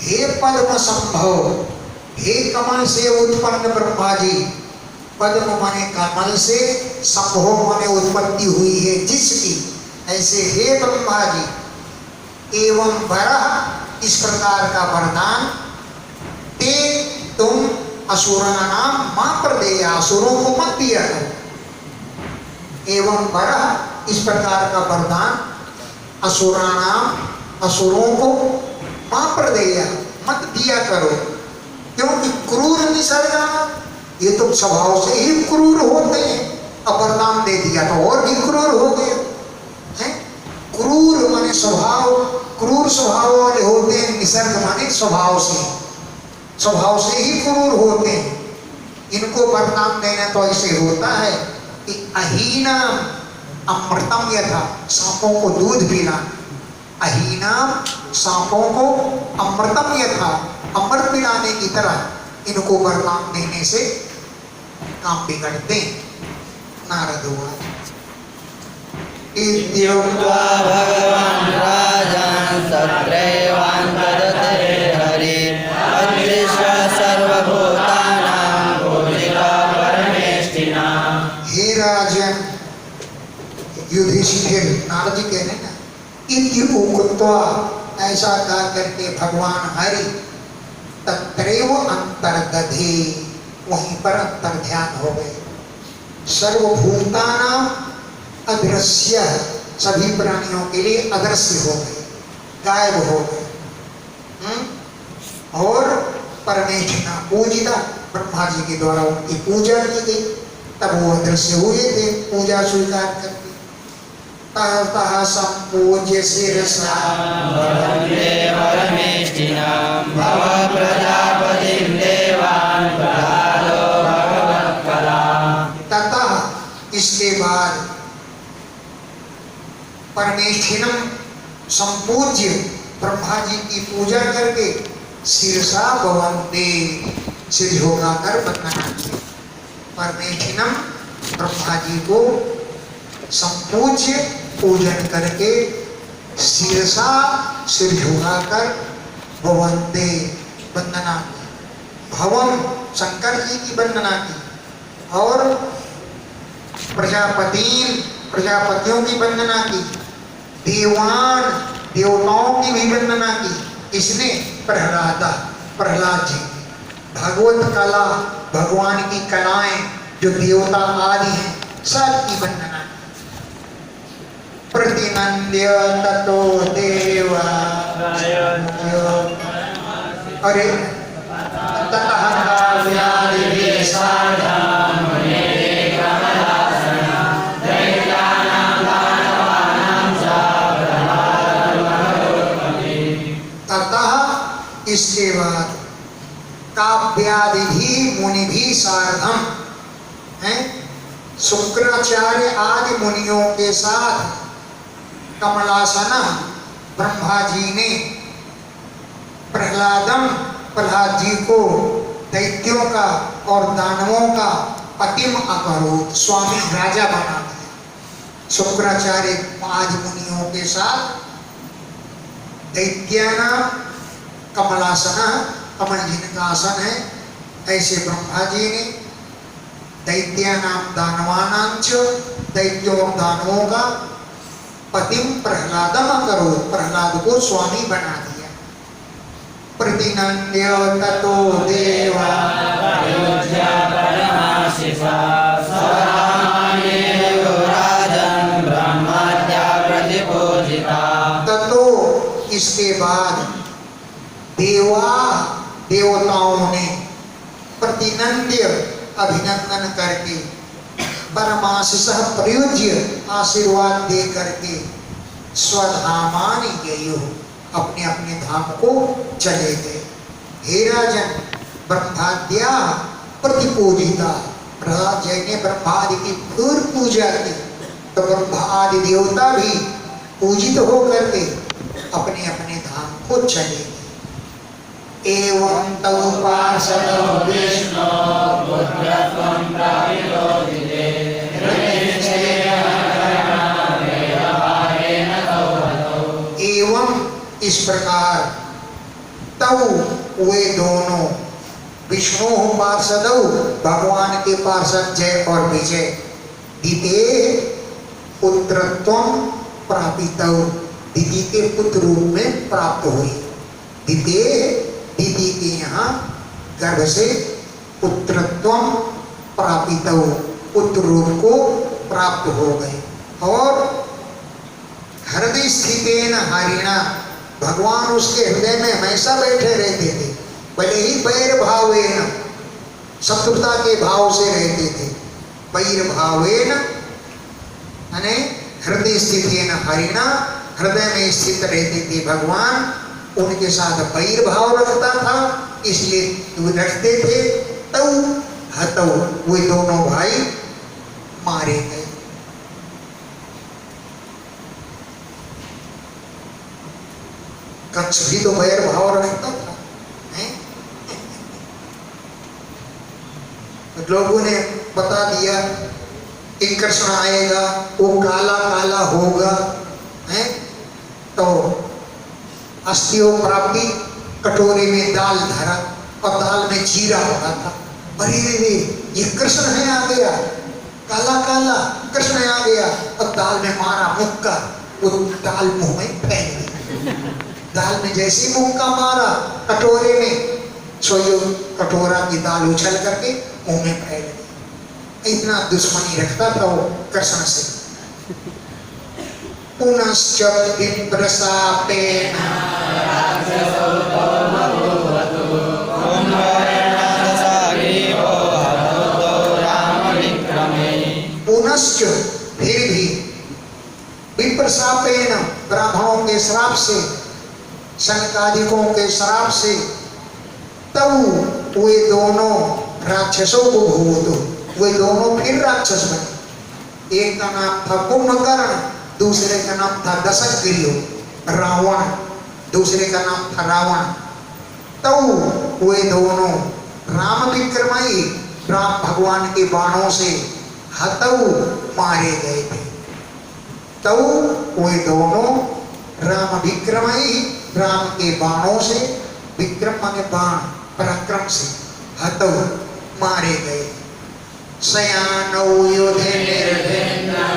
हे पद्म संभव, हे कमल से उत्पन्न ब्रह्मा जी। पद्म माने कमल से, संभव माने उत्पत्ति हुई है जिसकी, ऐसे हे ब्रह्मा जी। एवं वरः, इस प्रकार का वरदान, ते तुम असुराणाम मां प्रदेय, असुरों को मत दिया करो। एवं वरः, इस प्रकार का वरदान, असुराणाम, असुरों को मां प्रदेय, मत दिया करो। क्योंकि क्रूर निसर्गा, ये तो स्वभाव से ही क्रूर होते हैं, अब वरदान दे दिया तो और भी क्रूर हो गए हैं। क्रूर माने स्वभाव, क्रूर स्वभाव वाले होते हैं। निसर्ग माने स्वभाव से ही क्रूर होते हैं। इनको वरदान देना तो ऐसे होता है कि अहीना अमृतम यथा, सांपों को दूध पिला, अहीना सांपों को अमृतम यथा, अमृत पिलाने की तरह इनको वरदान देने से काम बिगड़ते हैं। नारद हुआ इत्युक्त्वा भगवान् राजन् तत्रैवान्तरते हरिः अदृश्य सर्वभूतानां भूमिका परमेष्ठिनः। हे राजन युधिष्ठिर, नारद जी कह रहे हैं ना, इत्युक्त्वा, ऐसा कह करके भगवान हरि तत्रैव अंतर्दधे, वहीं पर अंतर ध्यान हो गए। सर्वभूतानां अदृश्य, सभी प्राणियों के लिए अदृश्य हो गए, गायब हो गए। और परमेष्ठिना पूजिता, ब्रह्मा जी के द्वारा उनकी पूजा की गई, तब वो अदृश्य हुए थे, पूजा स्वीकार करके। ततः संपूज्य शिरसा वन्दे परमेष्ठिनं भव प्रजापतिं देवान् प्रह्लादो भगवत्कला। ततः, इसके बाद परमेष्ठिनम संपूज्य ब्रह्मा जी की पूजा करके शीर्षा भवन्ते सिर झुकाकर वंदना की। परमेष्ठिनम ब्रह्मा जी को संपूज्य पूजन करके शीर्षा सिर झुकाकर भवन्ते वंदना की। भवन शंकर जी की वंदना की और प्रजापतियों की वंदना की, देवान देवताओं की भी वंदना की। इसने प्रहलाद जी भगवत कला भगवान की कलाएं जो देवता आदि हैं सबकी वंदना की। प्रतिनंद्य ततो देवा अरे ततः काव्यादि साधम इसके बाद काव्यादि भी मुनि भी सार्धम है। शुक्राचार्य आदि मुनियों के साथ कमलासन ब्रह्मा जी ने प्रहलाद जी को दैत्यों का और दानवों का पतिम अकरोत स्वामी राजा बना दिया। शुक्राचार्य आदि मुनियों के साथ दैत्याना कमलासना कमल जिनका आसन है, ऐसे ब्रह्मा जी ने दैत्यानाम दानवानांच दैत्यों दानवों का पतिम प्रहलादम करो प्रहलाद को स्वामी बना दिया। प्रतिनंद्य ततो देवा ततो इसके बाद देवताओं ने प्रतिनंद्य अभिनंदन करके परमाशिषः प्रयुज्य आशीर्वाद दे करके स्वधामानि गयो अपने अपने धाम को चले गए। हे राजन ब्रह्माद्या प्रतिपूजिता प्रहलाद जी ने ब्रह्मादि की फिर पूजा की तो ब्रह्मा आदि देवता भी पूजित होकर के अपने अपने धाम को चले गए। एवं तौ पार्षदो विष्णु पुत्रत्वं प्राविरोधिते एवं इस प्रकार तौ वे दोनों विष्णु पार्षदौ भगवान के पार्षद जय और विजय दिते पुत्रत्वं प्रापितौ दीदी के पुत्र रूप में प्राप्त हुई। दिते दीदी के यहाँ गर्भ से पुत्रत्वं प्रापितौ पुत्र रूप को प्राप्त हो गए। और हृदय स्थितेन हरिणा भगवान उसके हृदय में हमेशा बैठे रहते थे, भले ही बैर भावेन शत्रुता के भाव से रहते थे। बैर भावेन यानी हृदय स्थितेन हरिणा हृदय में स्थित रहते थे भगवान, उनके साथ बैर भाव रखता था इसलिए रखते थे। तौ हतौ वे दोनों भाई मारे गए। कंस भी तो बैर भाव रखता था हैं? लोगों ने बता दिया कि कृष्ण आएगा वो काला काला होगा हैं? तो अस्थियों प्राप्ति कटोरे में दाल धरा और दाल में जीरा होता था। अरे रे ये कृष्ण है आ गया, काला काला कृष्ण आ गया और दाल में मारा मुक्का, वो दाल मुंह में फैल गई। दाल में जैसे मुक्का मारा कटोरे में सोयो कटोरा की दाल उछल करके मुंह में फैल गई। इतना दुश्मनी रखता था वो कृष्ण से। पुनश्च विप्रशापेन पुनश्च फिर भी विप्रशापेन ब्राह्मणों के श्राप से शनकादिकों के श्राप से तब वे दोनों राक्षसों को भूत वे दोनों फिर राक्षस बने। एक का नाम था कुंभकर्ण दूसरे का नाम था दशग्रीव, रावण दूसरे का नाम था रावण। तो वे दोनों राम विक्रमई राम भगवान के बाणों से हतऊ मारे गए थे। तो वे दोनों राम विक्रमई राम के बाणों से, विक्रम माने बाण, पराक्रम से हतऊ मारे गए। सयानौ युधे निर्भिन्ना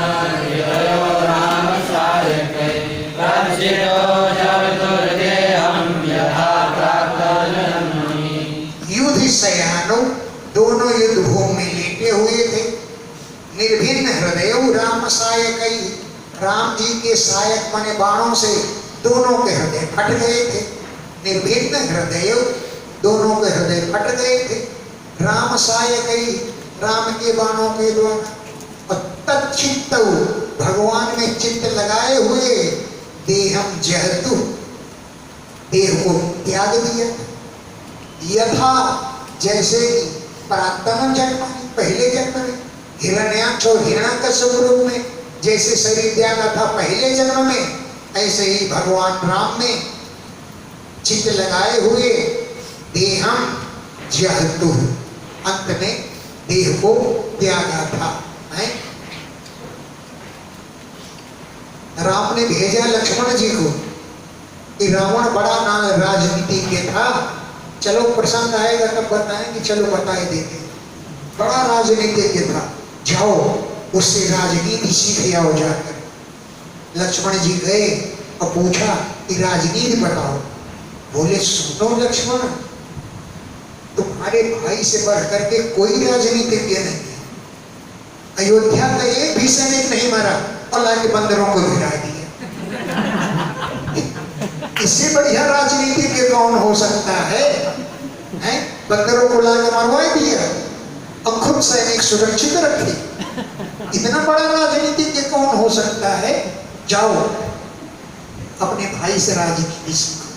युद्ध सयानो, दोनों युद्ध भूमि में लेटे हुए थे। निर्भिन्न हृदय राम सायकई, राम जी के सायक माने बाणों से दोनों के हृदय फट गए थे। निर्भिन्न हृदय, दोनों के हृदय फट गए थे राम सायकई, राम के बाणों के द्वारा। और तच्चित्त, भगवान में चित्त लगाए हुए, देहम जहतु, देह को त्याग दिया। यथा, जैसे कि प्राक्तन जन्म में, पहले जन्म में हिरण्याक्ष और हिरण्यकश्यप रूप में जैसे शरीर त्यागा था पहले जन्म में, ऐसे ही भगवान राम में चित्त लगाए हुए देहम जहतु, अंत में देह को त्यागा था। राम ने भेजा लक्ष्मण जी को कि रावण बड़ा राजनीतिज्ञ था, चलो प्रसंग आएगा तब बताएंगे, चलो बताए देते। बड़ा राजनीतिज्ञ था, जाओ उससे राजनीति सीख आओ जाकर। लक्ष्मण जी गए और पूछा कि राजनीति बताओ। बोले सुनो लक्ष्मण, तुम्हारे भाई से बढ़ करके कोई राजनीतिज्ञ नहीं है। अयोध्या का एक भी सैनिक नहीं मरा और लाके बंदरों को गिरा दिया। इससे बढ़िया राजनीतिज्ञ कौन हो सकता है? बंदरों को लाके मरवा दिया और खुद सैनिक सुरक्षित रखे। इतना बड़ा राजनीतिज्ञ कौन हो सकता है? जाओ अपने भाई से राजनीति सीखो।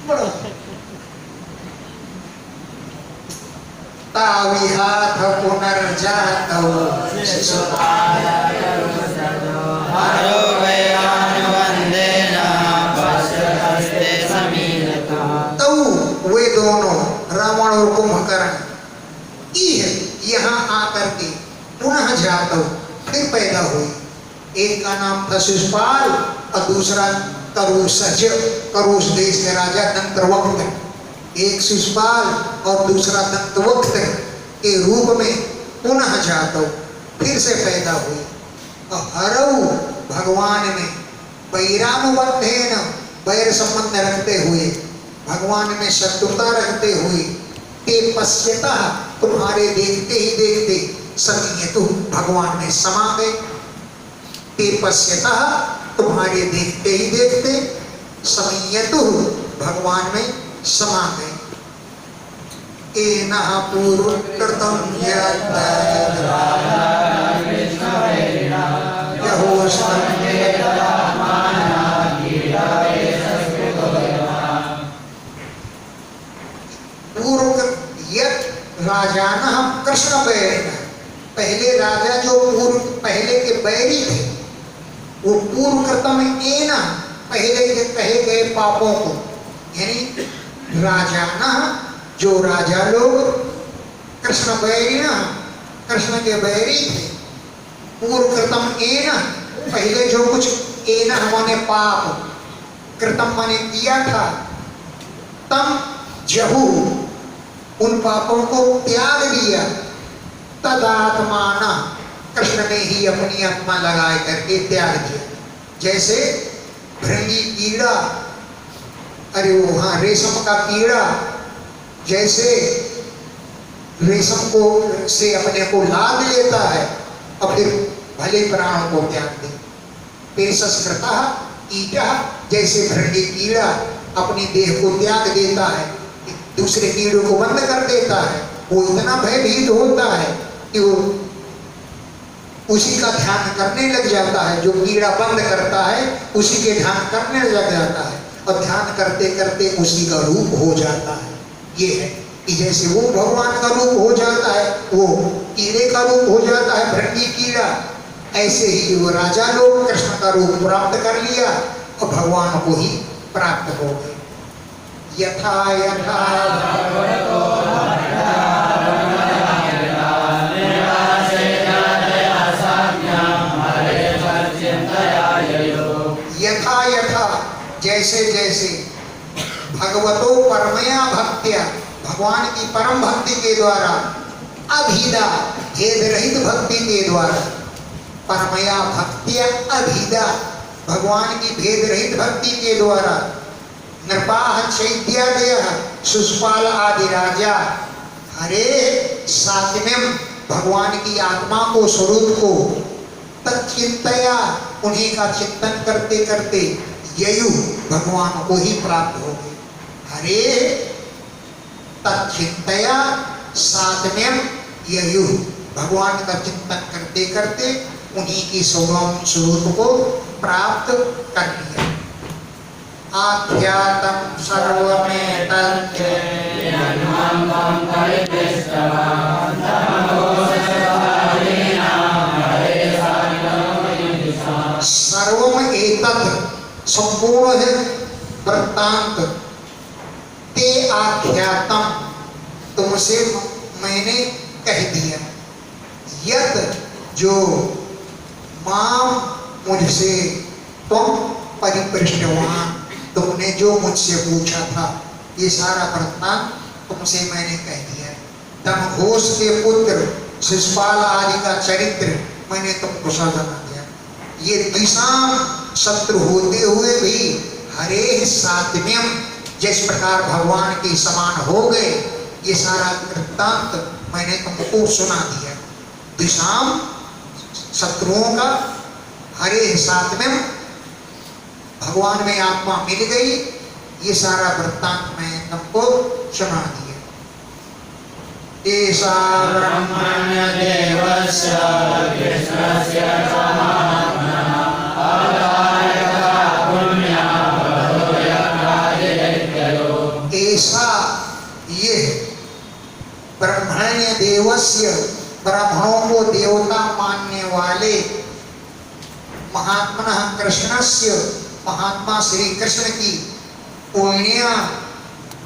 बड़ा ताविहाथ पुनर्जातौ तो वे दोनों रावण और कुंभकर्ण यहाँ आकर के पुनः जातौ, फिर पैदा हुए। एक का नाम था शिशुपाल और दूसरा करुषज, करुष देश के राजा दंतवक्त्र। एक शिशुपाल और दूसरा दंतवक्त्र के रूप में पुनः जातौ, फिर से पैदा हुए। और हरऊ, भगवान में वैरानुबंधेन, वैर संबंध रखते हुए, भगवान में शत्रुता रखते हुए, ते पश्यतः, तुम्हारे देखते ही देखते, समीयतु, भगवान में समा गए। ते पश्यतः, तुम्हारे देखते ही देखते, समीयतु, भगवान में समा गए। एनः पूर्वकृतं यत् राजानः कृष्ण बैरिणः, पहले राजा जो पूर्व पहले के बैरी थे, वो पूर्व कृतम एन, पहले के कहे गए पापों को, यानी राजानः, जो राजा लोग, कृष्ण बैरिणः, कृष्ण के बैरी थे। पूर्व कृतम एन, पहले जो कुछ, एन माने पाप, कृतम माने किया था, तम जहु, उन पापों को त्याग दिया। तदात्मान, कृष्ण ने ही अपनी आत्मा लगाए करके त्याग दिया। जैसे भृंगी कीड़ा, अरे वो हाँ रेशम का कीड़ा, जैसे रेशम को से अपने को लाद लेता है और फिर भले प्राणों को त्याग दे। फिर संस्कृतः ईटा, जैसे भृंगी कीड़ा अपनी देह को त्याग देता है, दूसरे कीड़ों को बंद कर देता है, वो इतना भयभीत होता है कि वो उसी का ध्यान करने लग जाता है। जो कीड़ा बंद करता है उसी के ध्यान करने लग जाता है और ध्यान करते करते उसी का रूप हो जाता है। ये है कि जैसे वो भगवान का रूप हो जाता है, वो कीड़े का रूप हो जाता है, भृंगी कीड़ा, ऐसे ही वो राजा लोग कृष्ण का रूप प्राप्त कर लिया और भगवान को ही प्राप्त हो गए। यथा यथा यथा यथा जैसे जैसे भगवतो परमया भक्त्या भगवान की परम भक्ति के द्वारा अभिदा भेद रहित भक्ति के द्वारा परमया भक्त्या अभिदा भगवान की भेद रहित भक्ति के द्वारा नृपाः चैत्यादय शिशुपाल आदि राजा हरे सात्म्यम भगवान की आत्मा को स्वरूप को तच्चिंतया उन्हीं का चिंतन करते करते ययु भगवान को ही प्राप्त हो गए। हरे तच्चिंतया सात्म्यम ययु भगवान का चिंतन करते करते उन्हीं की स्वरूप को प्राप्त कर लिया। आख्यातम सर्वमेतत् सर्वम एतत् संपूर्ण है वृत्तांत ते आख्यातम तुमसे मैंने कह दिया। यत जो माम मुझसे तुम परिपृष्टवान तुमने जो मुझसे पूछा था ये सारा वृत्तांत तुमसे मैंने कह दिया। दमघोष के पुत्र शिशुपाल आदि का चरित्र मैंने तुमको समझा दिया। ये द्विषाम शत्रु होते हुए भी हरे सात्म्यम जिस प्रकार भगवान के समान हो गए ये सारा वृत्तांत मैंने तुमको सुना दिया। द्विषाम शत्रुओं का हरे सात्म्यम भगवान में आत्मा मिल गई ये सारा वृत्तांत मैं तुमको सुना दिया। ऐसा ब्रह्मण्य देवस्य कृष्णस्य समात्मनः अवतारः पुण्यः भवोयकादिदैत्यो। ऐसा ये ब्रह्मण्य देवस्य ब्राह्मणों को देवता मानने वाले महात्मनः कृष्णस्य महात्मा श्री कृष्ण की पुण्य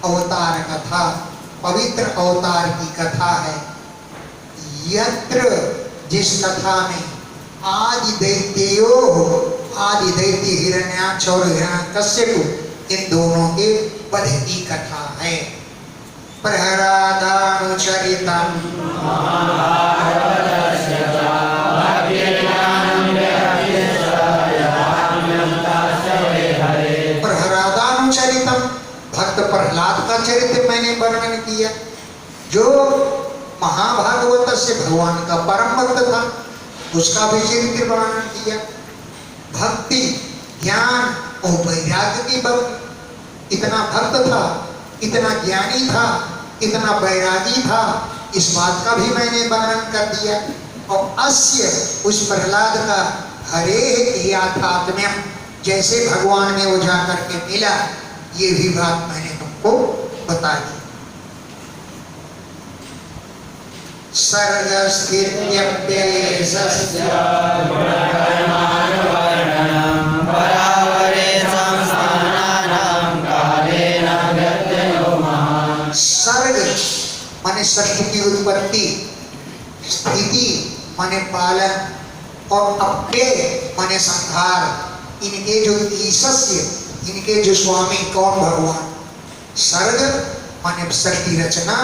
अवतार कथा पवित्र अवतार की कथा है। यत्र जिस कथा में आदि दैत्य हिरण्याक्ष और हिरण्यकश्यप इन दोनों के वध की कथा है। प्रहलादानुचरितम् प्रहलादानुचरितम् भक्त प्रहलाद का चरित्र मैंने वर्णन किया जो महाभागवत से भगवान का परम भक्त था उसका भी चरित्र वर्णन किया। भक्ति ज्ञान और वैराग्य की भक्त इतना भक्त था इतना ज्ञानी था इतना वैरागी था इस बात का भी मैंने वर्णन कर दिया। और अस्य उस प्रहलाद का हरे याथात्म्यम जैसे भगवान में वो जा करके मिला ये भी बात मैंने तुमको बता दी। सर्गस्थित्यप्येषस्य गुणकर्मानुवर्णनं परावरे संस्थानानां कालेन व्यत्ययो महान्। सर्ग माने सृष्टि की उत्पत्ति स्थिति माने पालन और अप्यय माने संहार इनके जो ईशस्य इनके जो स्वामी कौन भगवान। सर्ग माने सृष्टि रचना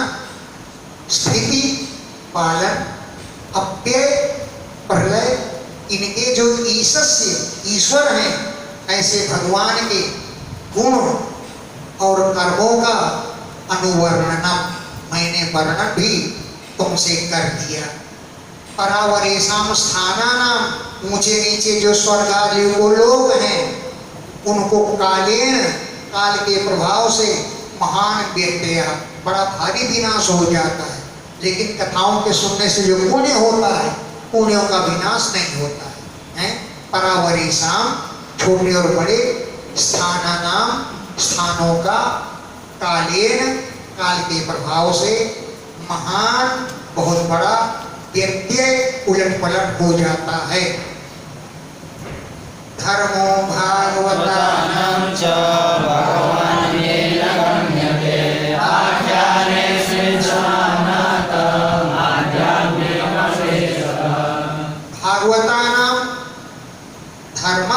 स्थिति पालन अप्यय प्रलय इनके जो ईशस्य ईश्वर हैं ऐसे भगवान के गुण और कर्मों का अनुवर्णनम मैंने वर्णन भी तुमसे कर दिया। परावरेशम स्थानानाम ऊंचे नीचे जो स्वर्ग आदि लोग हैं उनको कालेन काल के प्रभाव से महान व्यत्यय बड़ा भारी विनाश हो जाता है। लेकिन कथाओं के सुनने से जो पुण्य होता है पुण्यों का विनाश नहीं होता है। परावरेशम छोटे और बड़े स्थानानाम स्थानों का कालेन काल के प्रभाव से महान बहुत बड़ा व्यत्यय उलट पलट हो जाता है। धर्मो भागवता भगवतानं च भगवानेन गम्यते आख्याने समानातम् आध्यात्मिकमशेषतः। भागवतानाम धर्म,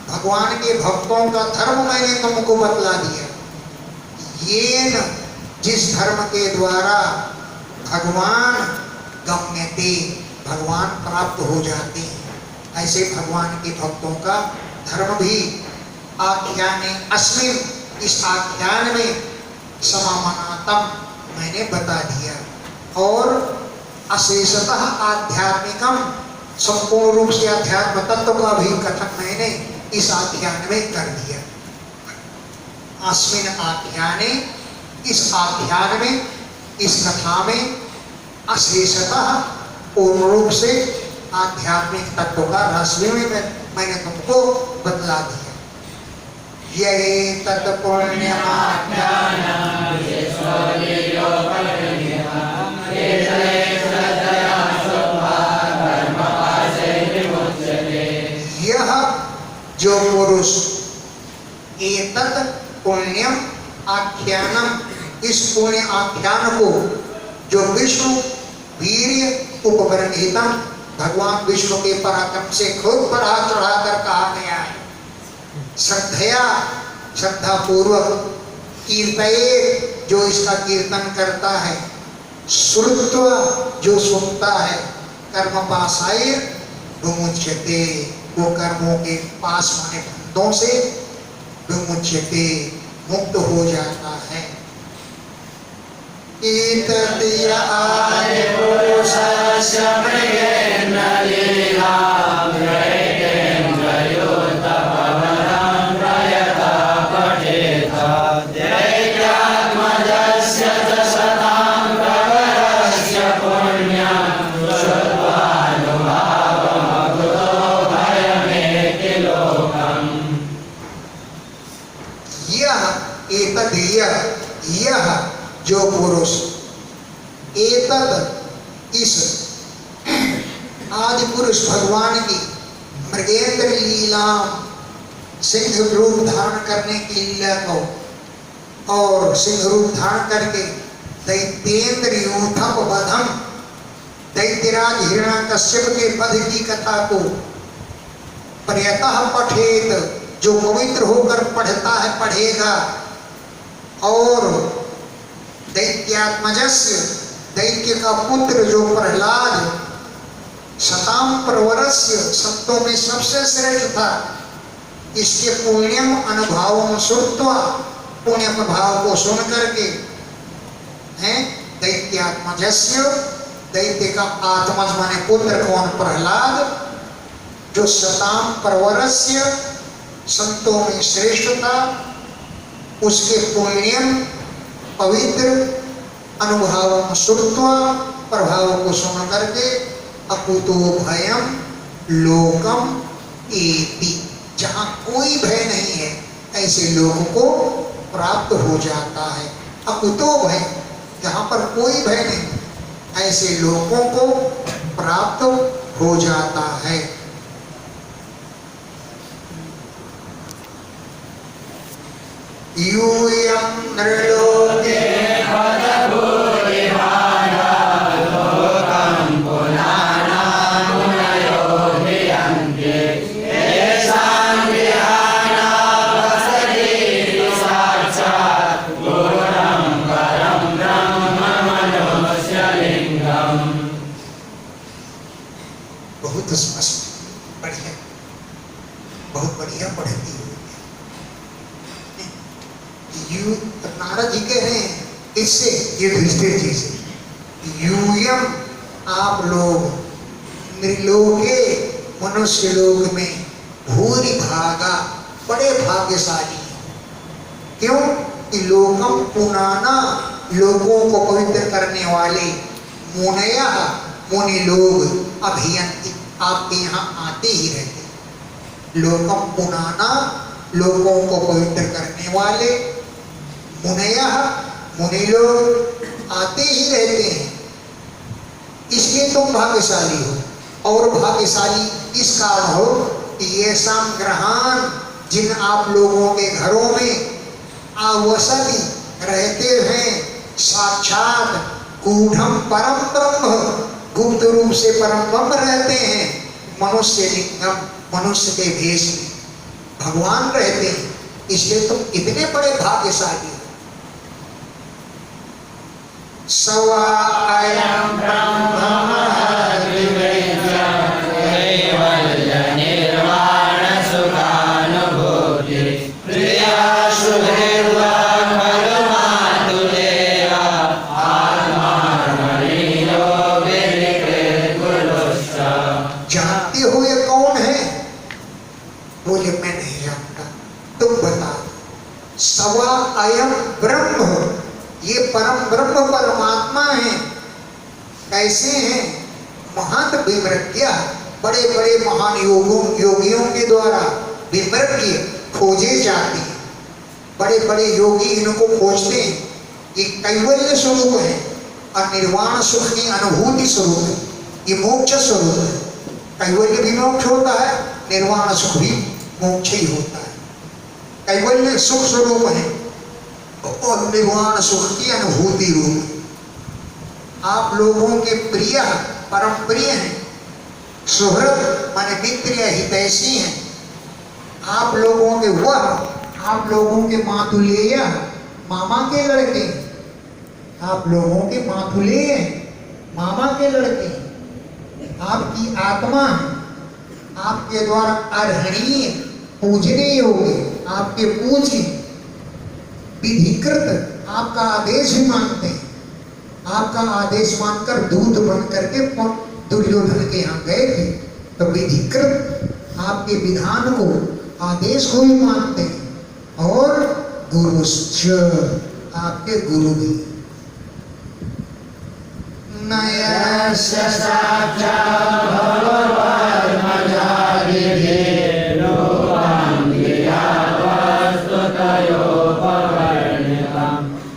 भगवान के भक्तों का धर्म मैंने तुमको बतला दिया। ये न जिस धर्म के द्वारा भगवान गम्यते, भगवान प्राप्त हो जाते हैं, ऐसे भगवान के भक्तों का धर्म भी आख्याने अस्मिन, इस आख्यान में समामनातम मैंने बता दिया। और अशेषतः आध्यात्मिकम, संपूर्ण रूप से अध्यात्म तत्व का भी कथन मैंने इस आख्यान में कर दिया। अस्मिन आख्याने, इस आख्यान में, इस कथा में अशेषतः पूर्ण रूप से आध्यात्मिक तत्व का रहस्य में मैंने तुमको बतला दिया। यही तत्पुण्यमाख्यानम् यह जो पुरुष एतत् पुण्यम आख्यानम, इस पुण्य आख्यान को जो विष्णु वीर्य उपबर्णितम, भगवान विष्णु के पराक्रम से खुद पर हाथ चढ़ाकर कहा गया है, श्रद्धया, श्रद्धा पूर्वक, कीर्तये, जो इसका कीर्तन करता है, श्रुत्वा, जो सुनता है, कर्म पासाय विमुच्यते, वो कर्मों के पास माने बंधों से विमुच्यते, मुक्त हो जाता है। एतद्य आदि पुरुषस्य मृगेण लीलां ग्रहीतेन्द्रियो तपवनं प्रयता पठेत दैत्यात्मजस्य च सतां प्रवरस्य पुण्यं श्रुत्वानुभावमकुतो भयमेति लोकम्। यह जो पुरुष एतद, इस आदि पुरुष भगवान की मृगेंद्र लीला, सिंह रूप धारण करने की लीला को, और सिंह रूप धारण करके दैत्येंद्र यूथप वधम, दैत्यराज हिरण्यकश्यप के वध की कथा को प्रयतः पठेत, जो पवित्र होकर पढ़ता है, पढ़ेगा, और दैत्यात्मजस्य, दैत्य का पुत्र जो प्रहलाद, शताम प्रवरस्य, संतों में सबसे श्रेष्ठ था, इसके पुण्यम अनुभावम श्रुत्वा, पुण्य प्रभाव को सुन करके, हैं, दैत्यात्मजस्य, दैत्य का आत्मज माने पुत्र कौन, प्रहलाद, जो शताम प्रवरस्य, संतों में श्रेष्ठ था, उसके पुण्यम पवित्र अनुभव श्रुत्वा, प्रभाव को सुन करके, अकुतो भयम लोकम एति, जहाँ कोई भय नहीं है ऐसे लोक को प्राप्त हो जाता है। अकुतो भय, जहाँ पर कोई भय नहीं, ऐसे लोगों को प्राप्त हो जाता है। यूयं नृलोके बहुत स्पष्ट, बढ़िया, बहुत बढ़िया पढ़ती हुई। नारद जी कह रहे हैं इससे, ये युधिष्ठिर जी से, यूयम, आप लोग, नृलोके, मनुष्य लोक में, भूरि भागा, बड़े भाग्यशाली। क्यों कि लोकम पुराना, लोगों को पवित्र करने वाले, मुनया, मुनि लोग, अभियंती, आपके यहाँ आते ही रहते। लोकम पुराना, लोगों को पवित्र करने वाले, मुनया, मुनि लोग आते ही रहते हैं, इसलिए तुम भाग्यशाली हो। और भाग्यशाली इस कारण हो ये शाम ग्रहण जिन आप लोगों के घरों में आवसति रहते हैं साक्षात गूढ़म परम ब्रह्म, गुप्त रूप से परम ब्रह्म रहते हैं, मनुष्य लिंगम मनुष्य के भेष में भगवान रहते हैं, इसलिए तुम इतने बड़े भाग्यशाली हो। सवा अयं ब्रह्म कैवल्य निर्वाण सुखानुभूति प्रिया सुहृद्वा खलु मातुलेया आत्मार्मणीयो विनिकृतकुलुश्च। जानते हो ये कौन है? बोले मैं नहीं जानता, तुम बता। सवा अयम ब्रह्म, ये परम ब्रह्म परमात्मा है। कैसे हैं? महान विमृत्या, बड़े बड़े महान योगियों के द्वारा विमृत्य खोजे जाते हैं। बड़े बड़े योगी इनको खोजते हैं। ये कैवल्य स्वरूप है और निर्वाण सुख की अनुभूति स्वरूप है, ये मोक्ष स्वरूप है। कैवल्य भी मोक्ष होता है, निर्वाण सुख भी मोक्ष ही होता है। कैवल्य सुख स्वरूप है और निर्वाण सुख की अनुभूति रूप है। आप लोगों के प्रिय परम प्रिय हैं, सुहृद माने मित्र या हितैषी हैं। आप लोगों के वह, आप लोगों के मातुलेय मामा के लड़के, आप लोगों के मातुलेय मामा के लड़के, आपकी आत्मा आपके द्वारा अर्हणीय पूजने योग्य, आपके पूज्य विधिकृत, आपका आदेश भी मानते हैं। आपका आदेश मानकर दूत बन करके दुर्योधन के यहाँ गए थे, तो विधिकृत आपके विधान को, आदेश को भी मानते हैं। और गुरुश्च, आपके गुरु भी। नयस्य साक्षात् भगवन्मजादिभिः लोकान्तिया वस्तुतयोपवर्णितं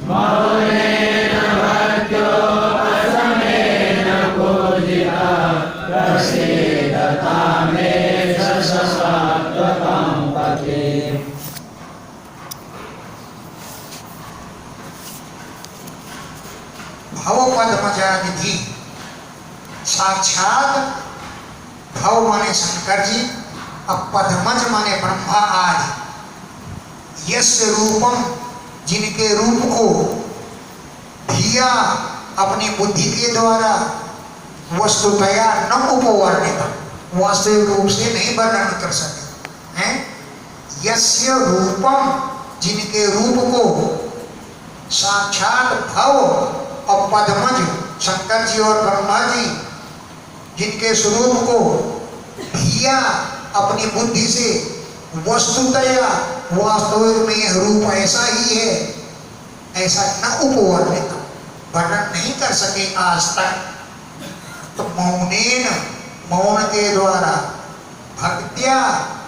मौनेन भक्त्योपशमेन पूजिता प्रसीदता मे ससात्वतं पते। भवपद्मजानिधि, साक्षात भव माने शंकर जी, अब पद्मज माने ब्रह्मा आदि, यस्य रूपम जिनके रूप को धिया अपनी बुद्धि के द्वारा वस्तुतया न उपवर्णित, वास्तविक रूप से नहीं वर्णन कर सके हैं। यस्य रूपम जिनके रूप को साक्षात भव और पद्मज शंकर जी और ब्रह्मा जी जिनके स्वरूप को धिया अपनी बुद्धि से वस्तुतया वास्तविक में यह रूप ऐसा ही है, ऐसा न उपवर्णित वर्णन नहीं कर सके आज तक। तो मौनेन मौन के द्वारा, भक्त्या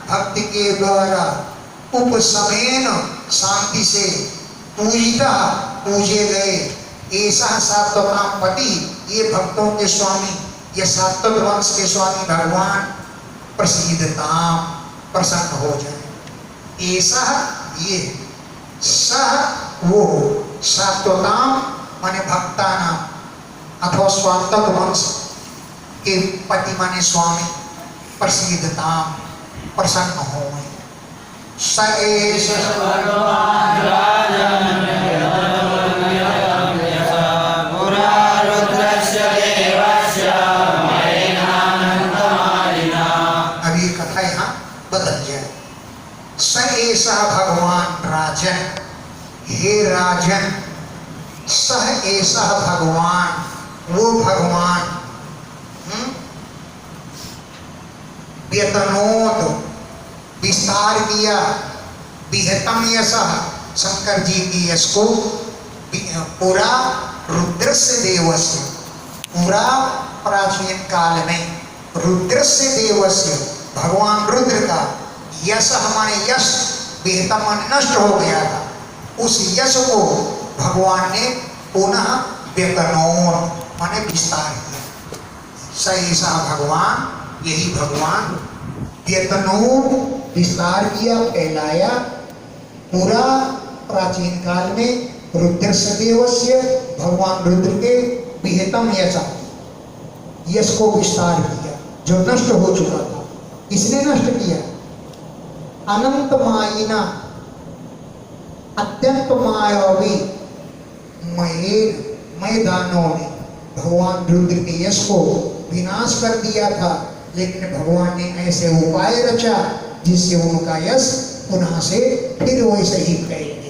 भक्ति के द्वारा, उपशमेन शांति से, पूजिता पूजे गए, ऐसा सात्वताम पति, ये भक्तों के स्वामी, ये सात्वत वंश के स्वामी भगवान प्रसीदताम प्रसन्न हो जाए। ऐसा ये सह वो सात्वताम माने भक्ता नाम अथवा स्वात्वत वंश के पति माने स्वामी, प्रसीदताम प्रसन्न हो। स एष भगवान राजन् स ऐसा भगवान राजन, हे राजन, सह ऐसा भगवान, वो भगवान व्यतनोत विस्तार किया, विहतम यशः शंकर जी की यश को पूरा रुद्रस्य देवस्य, पूरा प्राचीन काल में रुद्रस्य देवस्य भगवान रुद्र का यश हमारे यश बेहतर मन नष्ट हो गया था, उस यश को भगवान ने पुनः व्यतनोर माने विस्तार किया। सही सा भगवान, यही भगवान व्यतनों विस्तार किया, फैलाया। पूरा प्राचीन काल में रुद्रदेवस्य, भगवान रुद्र के विहितम यशा, यश को विस्तार किया जो नष्ट हो चुका था। किसने नष्ट किया? अनंत मायिना, अत्यंत मायावी मैदानों ने भगवान रुद्र के यश को विनाश कर दिया था। लेकिन भगवान ने ऐसे उपाय रचा जिससे उनका यश पुनः से फिर वैसे ही फैल गया।